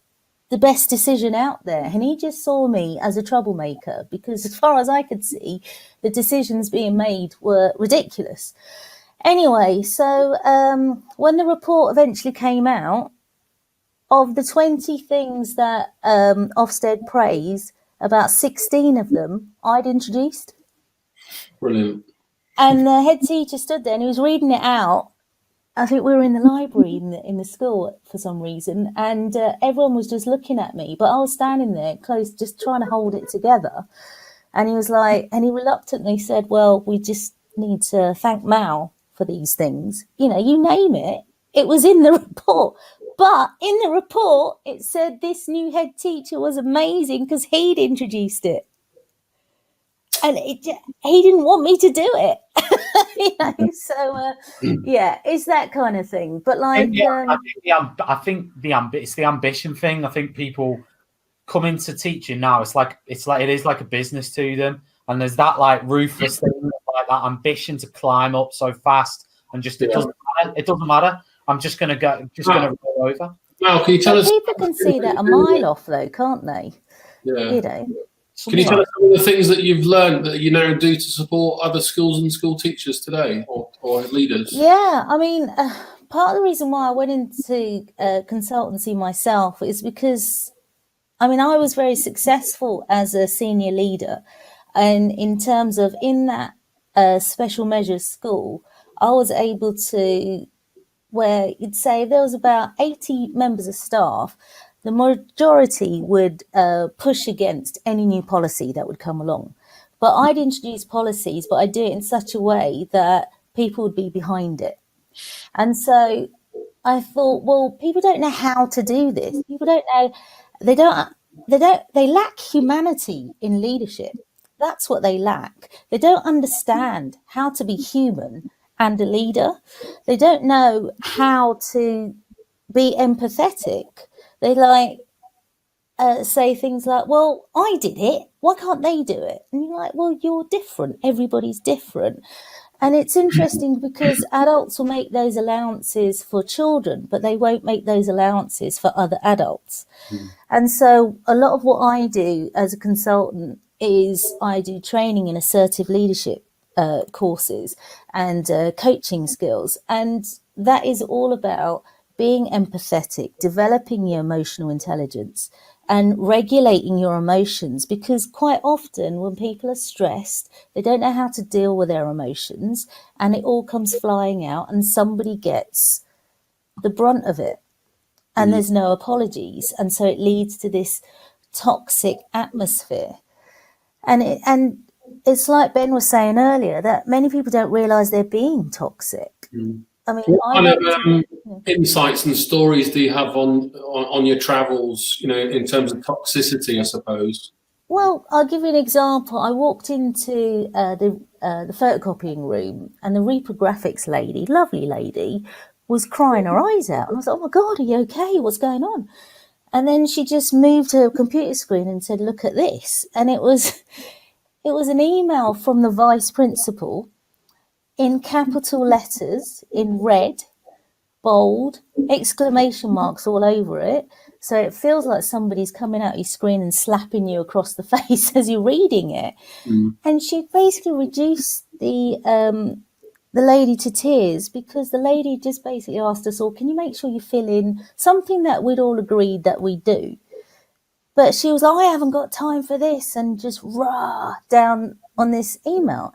Speaker 6: the best decision out there. And he just saw me as a troublemaker because as far as I could see, the decisions being made were ridiculous. Anyway, so when the report eventually came out, of the 20 things that Ofsted praised, about 16 of them I'd introduced.
Speaker 1: Brilliant.
Speaker 6: And the head teacher stood there and he was reading it out. I think we were in the library in the school for some reason, and everyone was just looking at me, but I was standing there close, just trying to hold it together. And he was like, and he reluctantly said, well, we just need to thank Mal for these things. You know, you name it, it was in the report. But in the report, it said this new head teacher was amazing because he'd introduced it. And he didn't want me to do it. You know, so it's that kind of thing. But like,
Speaker 2: I think it's the ambition thing. I think people come into teaching now. It's like it is like a business to them, and there's that like ruthless thing, like that ambition to climb up so fast, and just it doesn't matter. I'm just gonna roll over.
Speaker 1: Mal, can you tell us?
Speaker 6: People can see that a mile off, though, can't they?
Speaker 1: Yeah.
Speaker 6: You know.
Speaker 1: Can you tell us some of the things that you've learned that you now do to support other schools and school teachers today, or leaders?
Speaker 6: Yeah, I mean, part of the reason why I went into consultancy myself is because, I mean, I was very successful as a senior leader, and in terms of in that special measures school, I was able to, where you'd say there was about 80 members of staff, the majority would push against any new policy that would come along. But I'd introduce policies, but I'd do it in such a way that people would be behind it. And so I thought, well, people don't know how to do this. People don't know, they lack humanity in leadership. That's what they lack. They don't understand how to be human and a leader. They don't know how to be empathetic. They say things like, well, I did it, why can't they do it? And you're like, well, you're different, everybody's different. And it's interesting because adults will make those allowances for children, but they won't make those allowances for other adults. And so a lot of what I do as a consultant is I do training in assertive leadership courses and coaching skills, and that is all about being empathetic, developing your emotional intelligence and regulating your emotions, because quite often when people are stressed, they don't know how to deal with their emotions and it all comes flying out and somebody gets the brunt of it and there's no apologies. And so it leads to this toxic atmosphere. And it's like Ben was saying earlier, that many people don't realize they're being toxic. I mean,
Speaker 1: what kind of insights and stories do you have on your travels, in terms of toxicity, I suppose?
Speaker 6: Well, I'll give you an example. I walked into the photocopying room and the reprographics lady, lovely lady, was crying her eyes out. And I was like, oh my God, are you okay? What's going on? And then she just moved her computer screen and said, look at this. And it was an email from the vice principal in capital letters, in red, bold, exclamation marks all over it. So it feels like somebody's coming out your screen and slapping you across the face as you're reading it. And she basically reduced the lady to tears, because the lady just basically asked us all, can you make sure you fill in something that we'd all agreed that we do? But she was like, I haven't got time for this, and just rah down on this email.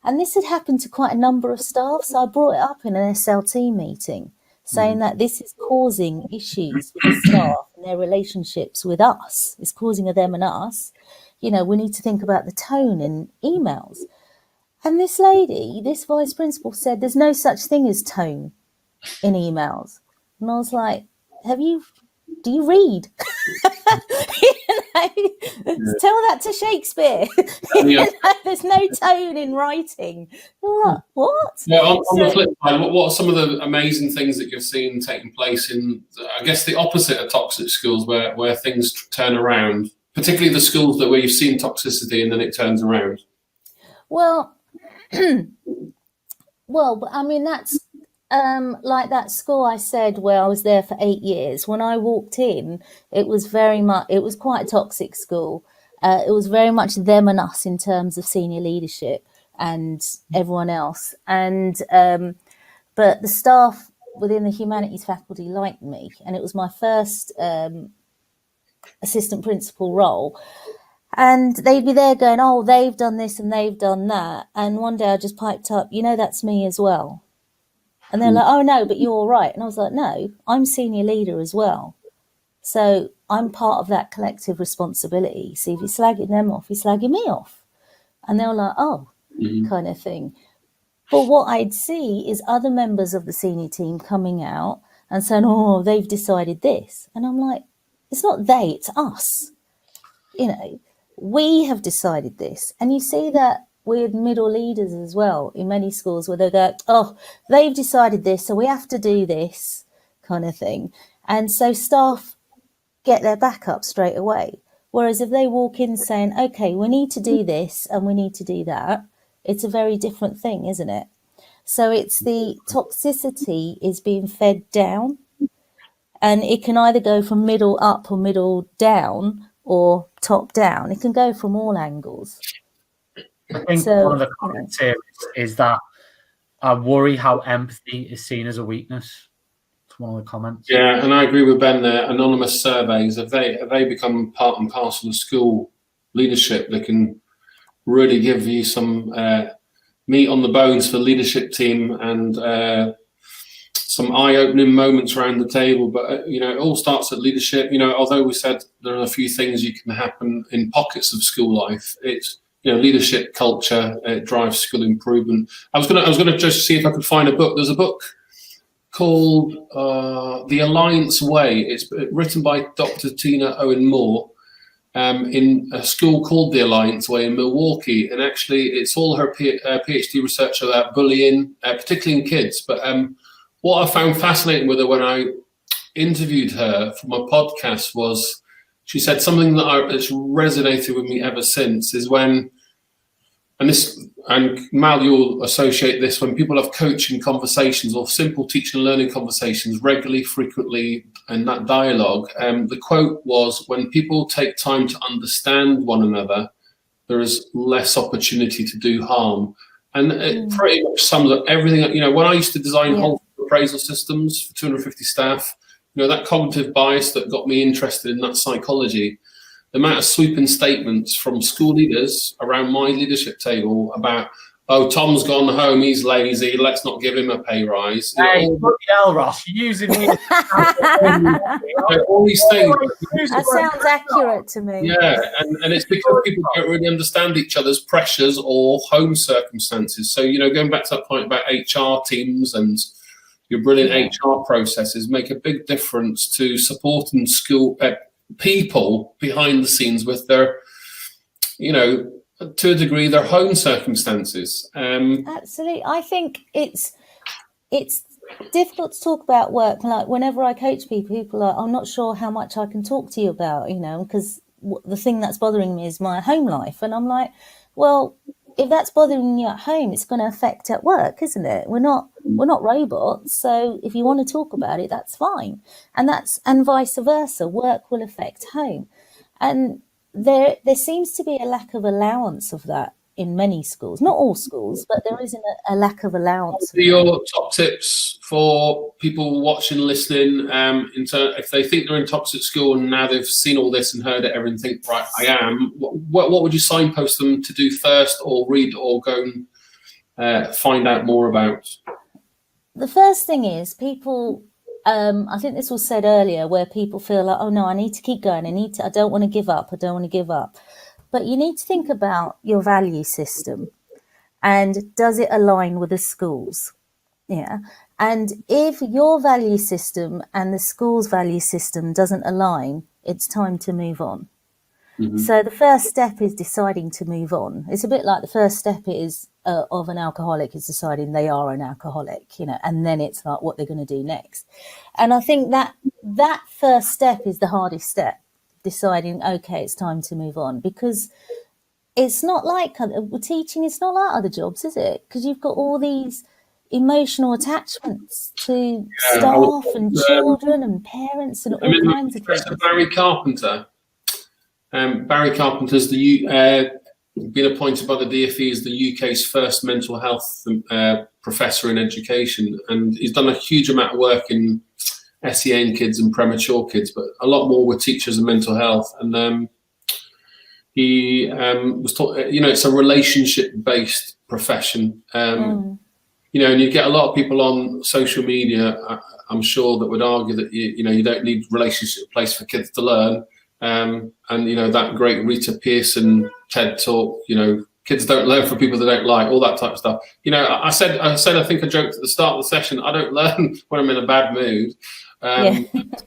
Speaker 6: And this had happened to quite a number of staff. So I brought it up in an SLT meeting, saying that this is causing issues with the staff and their relationships with us. It's causing them and us. We need to think about the tone in emails. And this lady, this vice principal, said there's no such thing as tone in emails. And I was like, do you read? Tell that to Shakespeare. There's no tone in writing. Like, what?
Speaker 1: Yeah, on the flip side, what are some of the amazing things that you've seen taking place in, I guess, the opposite of toxic schools, where things turn around, particularly the schools where you've seen toxicity and then it turns around?
Speaker 6: Well, I mean, that's like that school I said where I was there for 8 years. When I walked in, it was quite a toxic school. It was very much them and us in terms of senior leadership and everyone else. And but the staff within the humanities faculty liked me, and it was my first assistant principal role. And they'd be there going, oh, they've done this and they've done that. And one day I just piped up, that's me as well. And they're like, oh, no, but you're all right. And I was like, no, I'm senior leader as well. So I'm part of that collective responsibility. So if you're slagging them off, you're slagging me off. And they were like, oh, kind of thing. But what I'd see is other members of the senior team coming out and saying, oh, they've decided this. And I'm like, it's not they, it's us. We have decided this. And you see that with middle leaders as well in many schools, where they go, oh, they've decided this, so we have to do this kind of thing. And so staff get their back up straight away. Whereas if they walk in saying, okay, we need to do this and we need to do that, it's a very different thing, isn't it? So it's the toxicity is being fed down, and it can either go from middle up or middle down or top down. It can go from all angles.
Speaker 2: I think one of the comments here is that I worry how empathy is seen as a weakness. It's one of the comments.
Speaker 1: Yeah, and I agree with Ben there. Anonymous surveys, if they become part and parcel of school leadership, they can really give you some meat on the bones for leadership team and some eye-opening moments around the table. But you know, it all starts at leadership. You know, although we said there are a few things you can happen in pockets of school life, it's, you know, leadership, culture, it drives school improvement. I was gonna just see if I could find a book. There's a book called The Alliance Way. It's written by Dr. Tina Owen Moore, in a school called The Alliance Way in Milwaukee. And actually, it's all her PhD research about bullying, particularly in kids. But what I found fascinating with her when I interviewed her for my podcast was she said something that's resonated with me ever since is when, and Mal, you'll associate this, when people have coaching conversations or simple teaching and learning conversations regularly, frequently, and that dialogue, the quote was, when people take time to understand one another, there is less opportunity to do harm. And it pretty much sums up everything. You know, when I used to design whole appraisal systems for 250 staff, you know, that cognitive bias that got me interested in that psychology, the amount of sweeping statements from school leaders around my leadership table about, oh, Tom's gone home, he's lazy, let's not give him a pay rise.
Speaker 2: Hey, bloody hell, Ross, you're using me.
Speaker 1: All these things.
Speaker 6: That sounds accurate to me.
Speaker 1: Yeah, and it's because people don't really understand each other's pressures or home circumstances. So, you know, going back to that point about HR teams and your brilliant HR processes make a big difference to supporting school people behind the scenes with their, you know, to a degree, their home circumstances.
Speaker 6: Absolutely. I think it's difficult to talk about work. Like whenever I coach people are, I'm not sure how much I can talk to you about, you know, because the thing that's bothering me is my home life. And I'm like, well, if that's bothering you at home, it's going to affect at work, isn't it? We're not robots. So if you want to talk about it, that's fine. And vice versa. Work will affect home. And there seems to be a lack of allowance of that in many schools. Not all schools, but there is a lack of allowance.
Speaker 1: What are your top tips for people watching, listening, if they think they're in toxic school and now they've seen all this and heard it, everything, think, right, I am, what would you signpost them to do first, or read, or go and find out more about?
Speaker 6: The first thing is people, I think this was said earlier, where people feel like, oh no, I need to keep going. I don't want to give up. But you need to think about your value system and does it align with the schools? Yeah. And if your value system and the school's value system doesn't align, it's time to move on. Mm-hmm. So the first step is deciding to move on. It's a bit like the first step is of an alcoholic is deciding they are an alcoholic, you know, and then it's like what they're going to do next. And I think that first step is the hardest step, deciding, okay, it's time to move on, because it's not like teaching, it's not like other jobs, is it? Because you've got all these emotional attachments to staff and children and parents and all kinds of things.
Speaker 1: Barry Carpenter. Barry Carpenter's been appointed by the DfE as the UK's first mental health professor in education, and he's done a huge amount of work in SEN kids and premature kids, but a lot more with teachers and mental health. And he was taught, you know, it's a relationship-based profession. You know, and you get a lot of people on social media, I'm sure, that would argue that you don't need relationship place for kids to learn. And you know, that great Rita Pearson TED talk, you know, kids don't learn from people they don't like, all that type of stuff. You know, I think I joked at the start of the session, I don't learn when I'm in a bad mood,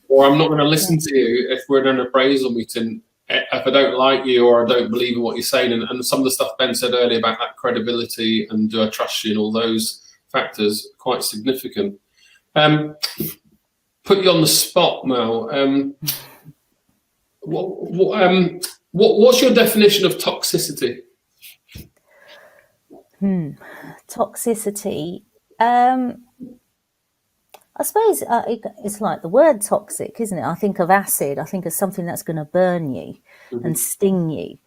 Speaker 1: or I'm not going to listen to you if we're in an appraisal meeting if I don't like you or I don't believe in what you're saying. And some of the stuff Ben said earlier about that credibility and do I trust you and all those factors, quite significant. Put you on the spot, Mel. What's your definition of toxicity?
Speaker 6: Toxicity. I suppose it's like the word toxic, isn't it? I think of acid. I think of something that's going to burn you and sting you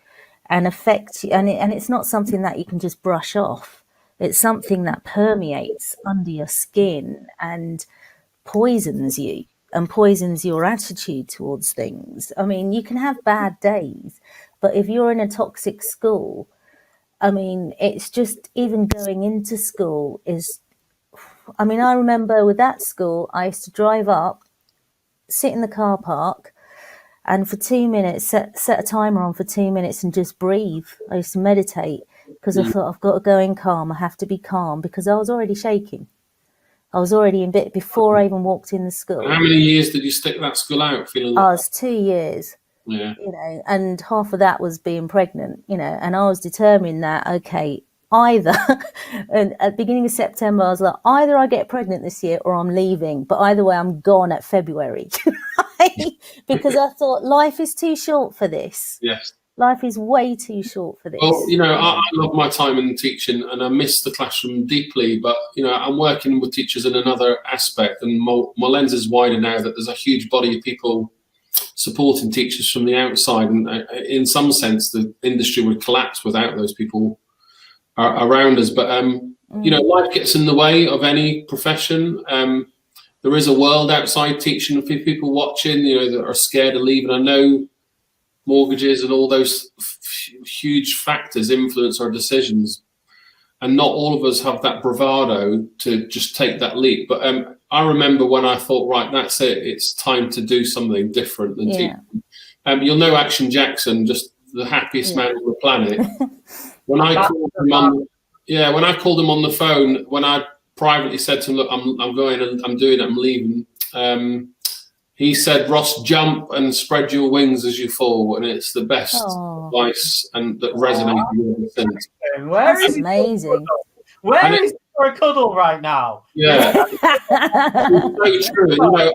Speaker 6: and affect you. And it's not something that you can just brush off. It's something that permeates under your skin and poisons you and poisons your attitude towards things. I mean, you can have bad days, but if you're in a toxic school, I mean, it's just even going into school is, I mean, I remember with that school, I used to drive up, sit in the car park, and for 2 minutes, set a timer on for 2 minutes and just breathe. I used to meditate because I thought, I've got to go in calm. I have to be calm, because I was already shaking. I was already in bit before I even walked in the school.
Speaker 1: How many years did you stick that school out feeling
Speaker 6: I
Speaker 1: like
Speaker 6: was 2 years,
Speaker 1: Yeah.
Speaker 6: you know, and half of that was being pregnant, you know, and I was determined that, okay, either, and at the beginning of September, I was like, either I get pregnant this year or I'm leaving, but either way, I'm gone at February. Because I thought life is too short for this.
Speaker 1: Yes.
Speaker 6: Life is way too short for this.
Speaker 1: Well, you know, I love my time in teaching and I miss the classroom deeply, but, you know, I'm working with teachers in another aspect, and my lens is wider now that there's a huge body of people supporting teachers from the outside. And in some sense, the industry would collapse without those people around us. But, you know, life gets in the way of any profession. There is a world outside teaching for people watching, you know, that are scared of leaving. I know mortgages and all those huge factors influence our decisions, and not all of us have that bravado to just take that leap. But I remember when I thought, right, that's it, it's time to do something different than teaching. You'll know Action Jackson, just the happiest man on the planet. When I called him on, when I called him on the phone, when I privately said to him, look, I'm going and I'm doing it, I'm leaving. He said, Ross, jump and spread your wings as you fall. And it's the best advice, and that resonated with me since.
Speaker 2: Where is
Speaker 6: amazing.
Speaker 2: Where is he for a cuddle right now?
Speaker 1: Yeah. It's so true. You know,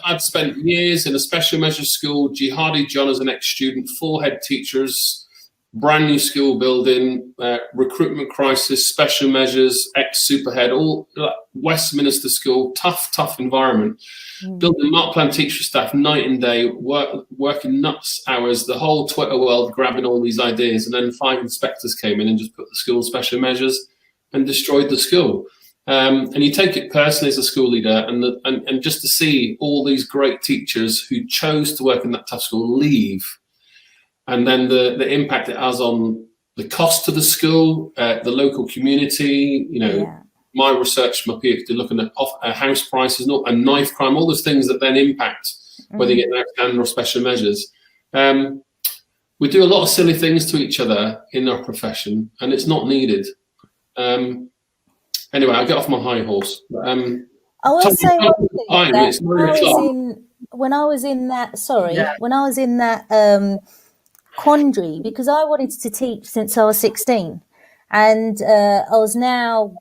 Speaker 1: I'd spent years in a special measures school, Jihadi John as an ex-student, 4 head teachers, brand new school building, recruitment crisis, special measures, ex-superhead, all Westminster school, tough environment. Building mark plan teacher staff night and day, working nuts hours, the whole Twitter world grabbing all these ideas, and then 5 inspectors came in and just put the school in special measures and destroyed the school. And you take it personally as a school leader, and just to see all these great teachers who chose to work in that tough school leave, and then the impact it has on the cost to the school, the local community, you know, my research, my PhD, looking at house prices and knife crime, all those things that then impact whether you get an outstanding or special measures. We do a lot of silly things to each other in our profession, and it's not needed. Anyway, I'll get off my high horse.
Speaker 6: I will say one thing, when I was in that quandary, because I wanted to teach since I was 16, and I was now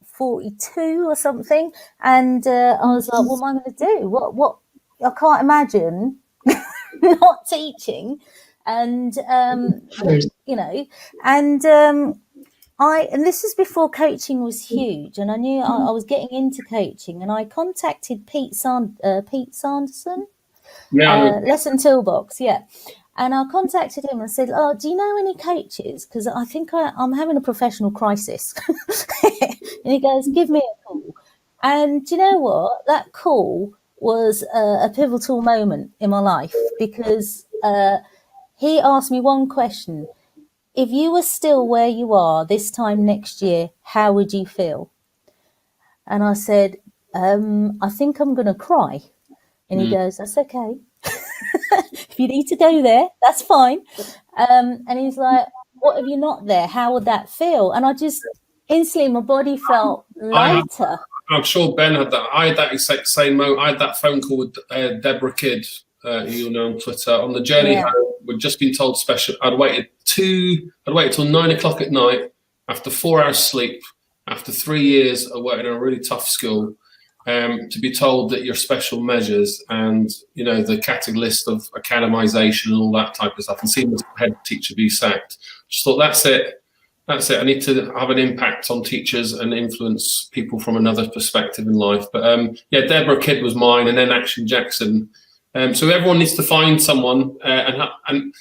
Speaker 6: 42 or something, and I was like, what am I going to do? What I can't imagine not teaching, and you know, and this is before coaching was huge, and I knew I was getting into coaching, and I contacted Pete Sanderson, Lesson Toolbox, and I contacted him and said, oh, do you know any coaches? Because I think I'm having a professional crisis. And he goes, give me a call. And do you know what? That call was a pivotal moment in my life, because he asked me one question. If you were still where you are this time next year, how would you feel? And I said, I think I'm going to cry. And he goes, that's okay. If you need to go there, that's fine. And he's like, what if you're not there? How would that feel? And I just instantly, my body felt lighter.
Speaker 1: I'm sure Ben had that. I had that exact same moment. I had that phone call with Deborah Kidd, who you know on Twitter, on the journey home. We'd just been told special. I'd waited till 9 o'clock at night after 4 hours sleep, after 3 years of working in a really tough school, to be told that your special measures and, you know, the catalyst of academization and all that type of stuff, and seeing the head teacher be sacked. Just thought, that's it. I need to have an impact on teachers and influence people from another perspective in life. But Deborah Kidd was mine, and then Action Jackson. So everyone needs to find someone, and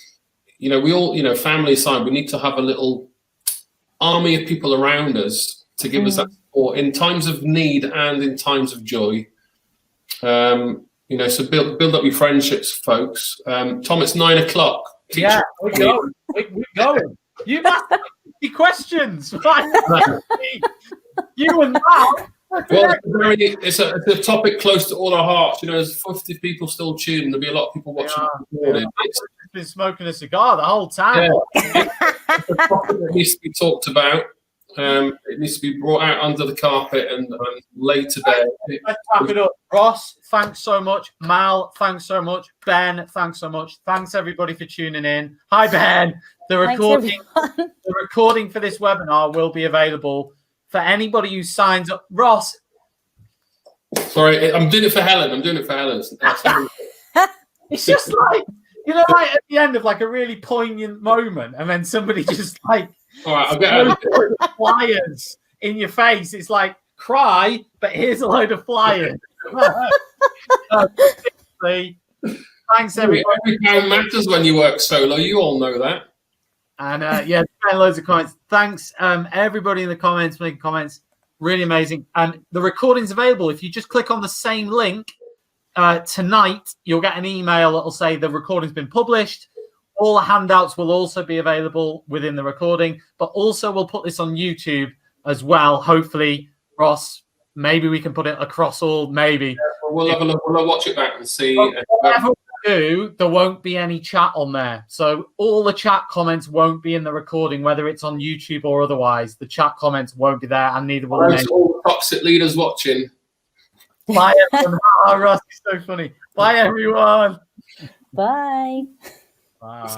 Speaker 1: you know, we all, you know, family aside, we need to have a little army of people around us to give us that support in times of need and in times of joy. You know, so build up your friendships, folks. Tom, it's 9 o'clock.
Speaker 2: Yeah, we're going. We're going. You asked me questions. You and that.
Speaker 1: Well, it's a topic close to all our hearts. You know, there's 50 people still tuned. There'll be a lot of people watching.
Speaker 2: Yeah. I've been smoking a cigar the whole time.
Speaker 1: Yeah. It's a topic that needs to be talked about. It needs to be brought out under the carpet and laid to bed.
Speaker 2: Let's wrap it up. Ross, thanks so much. Mal, thanks so much. Ben, thanks so much. Thanks everybody for tuning in. Hi Ben. The recording for this webinar will be available for anybody who signs up. Ross.
Speaker 1: Sorry, I'm doing it for Helen.
Speaker 2: It's just like, you know, like at the end of like a really poignant moment, and then somebody just like,
Speaker 1: all right, I'll get out of it.
Speaker 2: Flyers in your face. It's like, cry, but here's a load of flyers. Thanks everybody.
Speaker 1: Every pound matters when you work solo. You all know that.
Speaker 2: And yeah, loads of comments. Thanks everybody in the comments making comments. Really amazing. And the recording's available. If you just click on the same link tonight, you'll get an email that will say the recording's been published. All the handouts will also be available within the recording, but also we'll put this on YouTube as well. Hopefully, Ross, maybe we can put it across all, maybe.
Speaker 1: Yeah, we'll have a look. We'll watch it back and see.
Speaker 2: Whatever we do, there won't be any chat on there. So all the chat comments won't be in the recording, whether it's on YouTube or otherwise. The chat comments won't be there, and neither will the
Speaker 1: all the toxic leaders watching.
Speaker 2: Bye, everyone. Oh, Ross is so funny. Bye, everyone.
Speaker 6: Bye.
Speaker 2: Bye.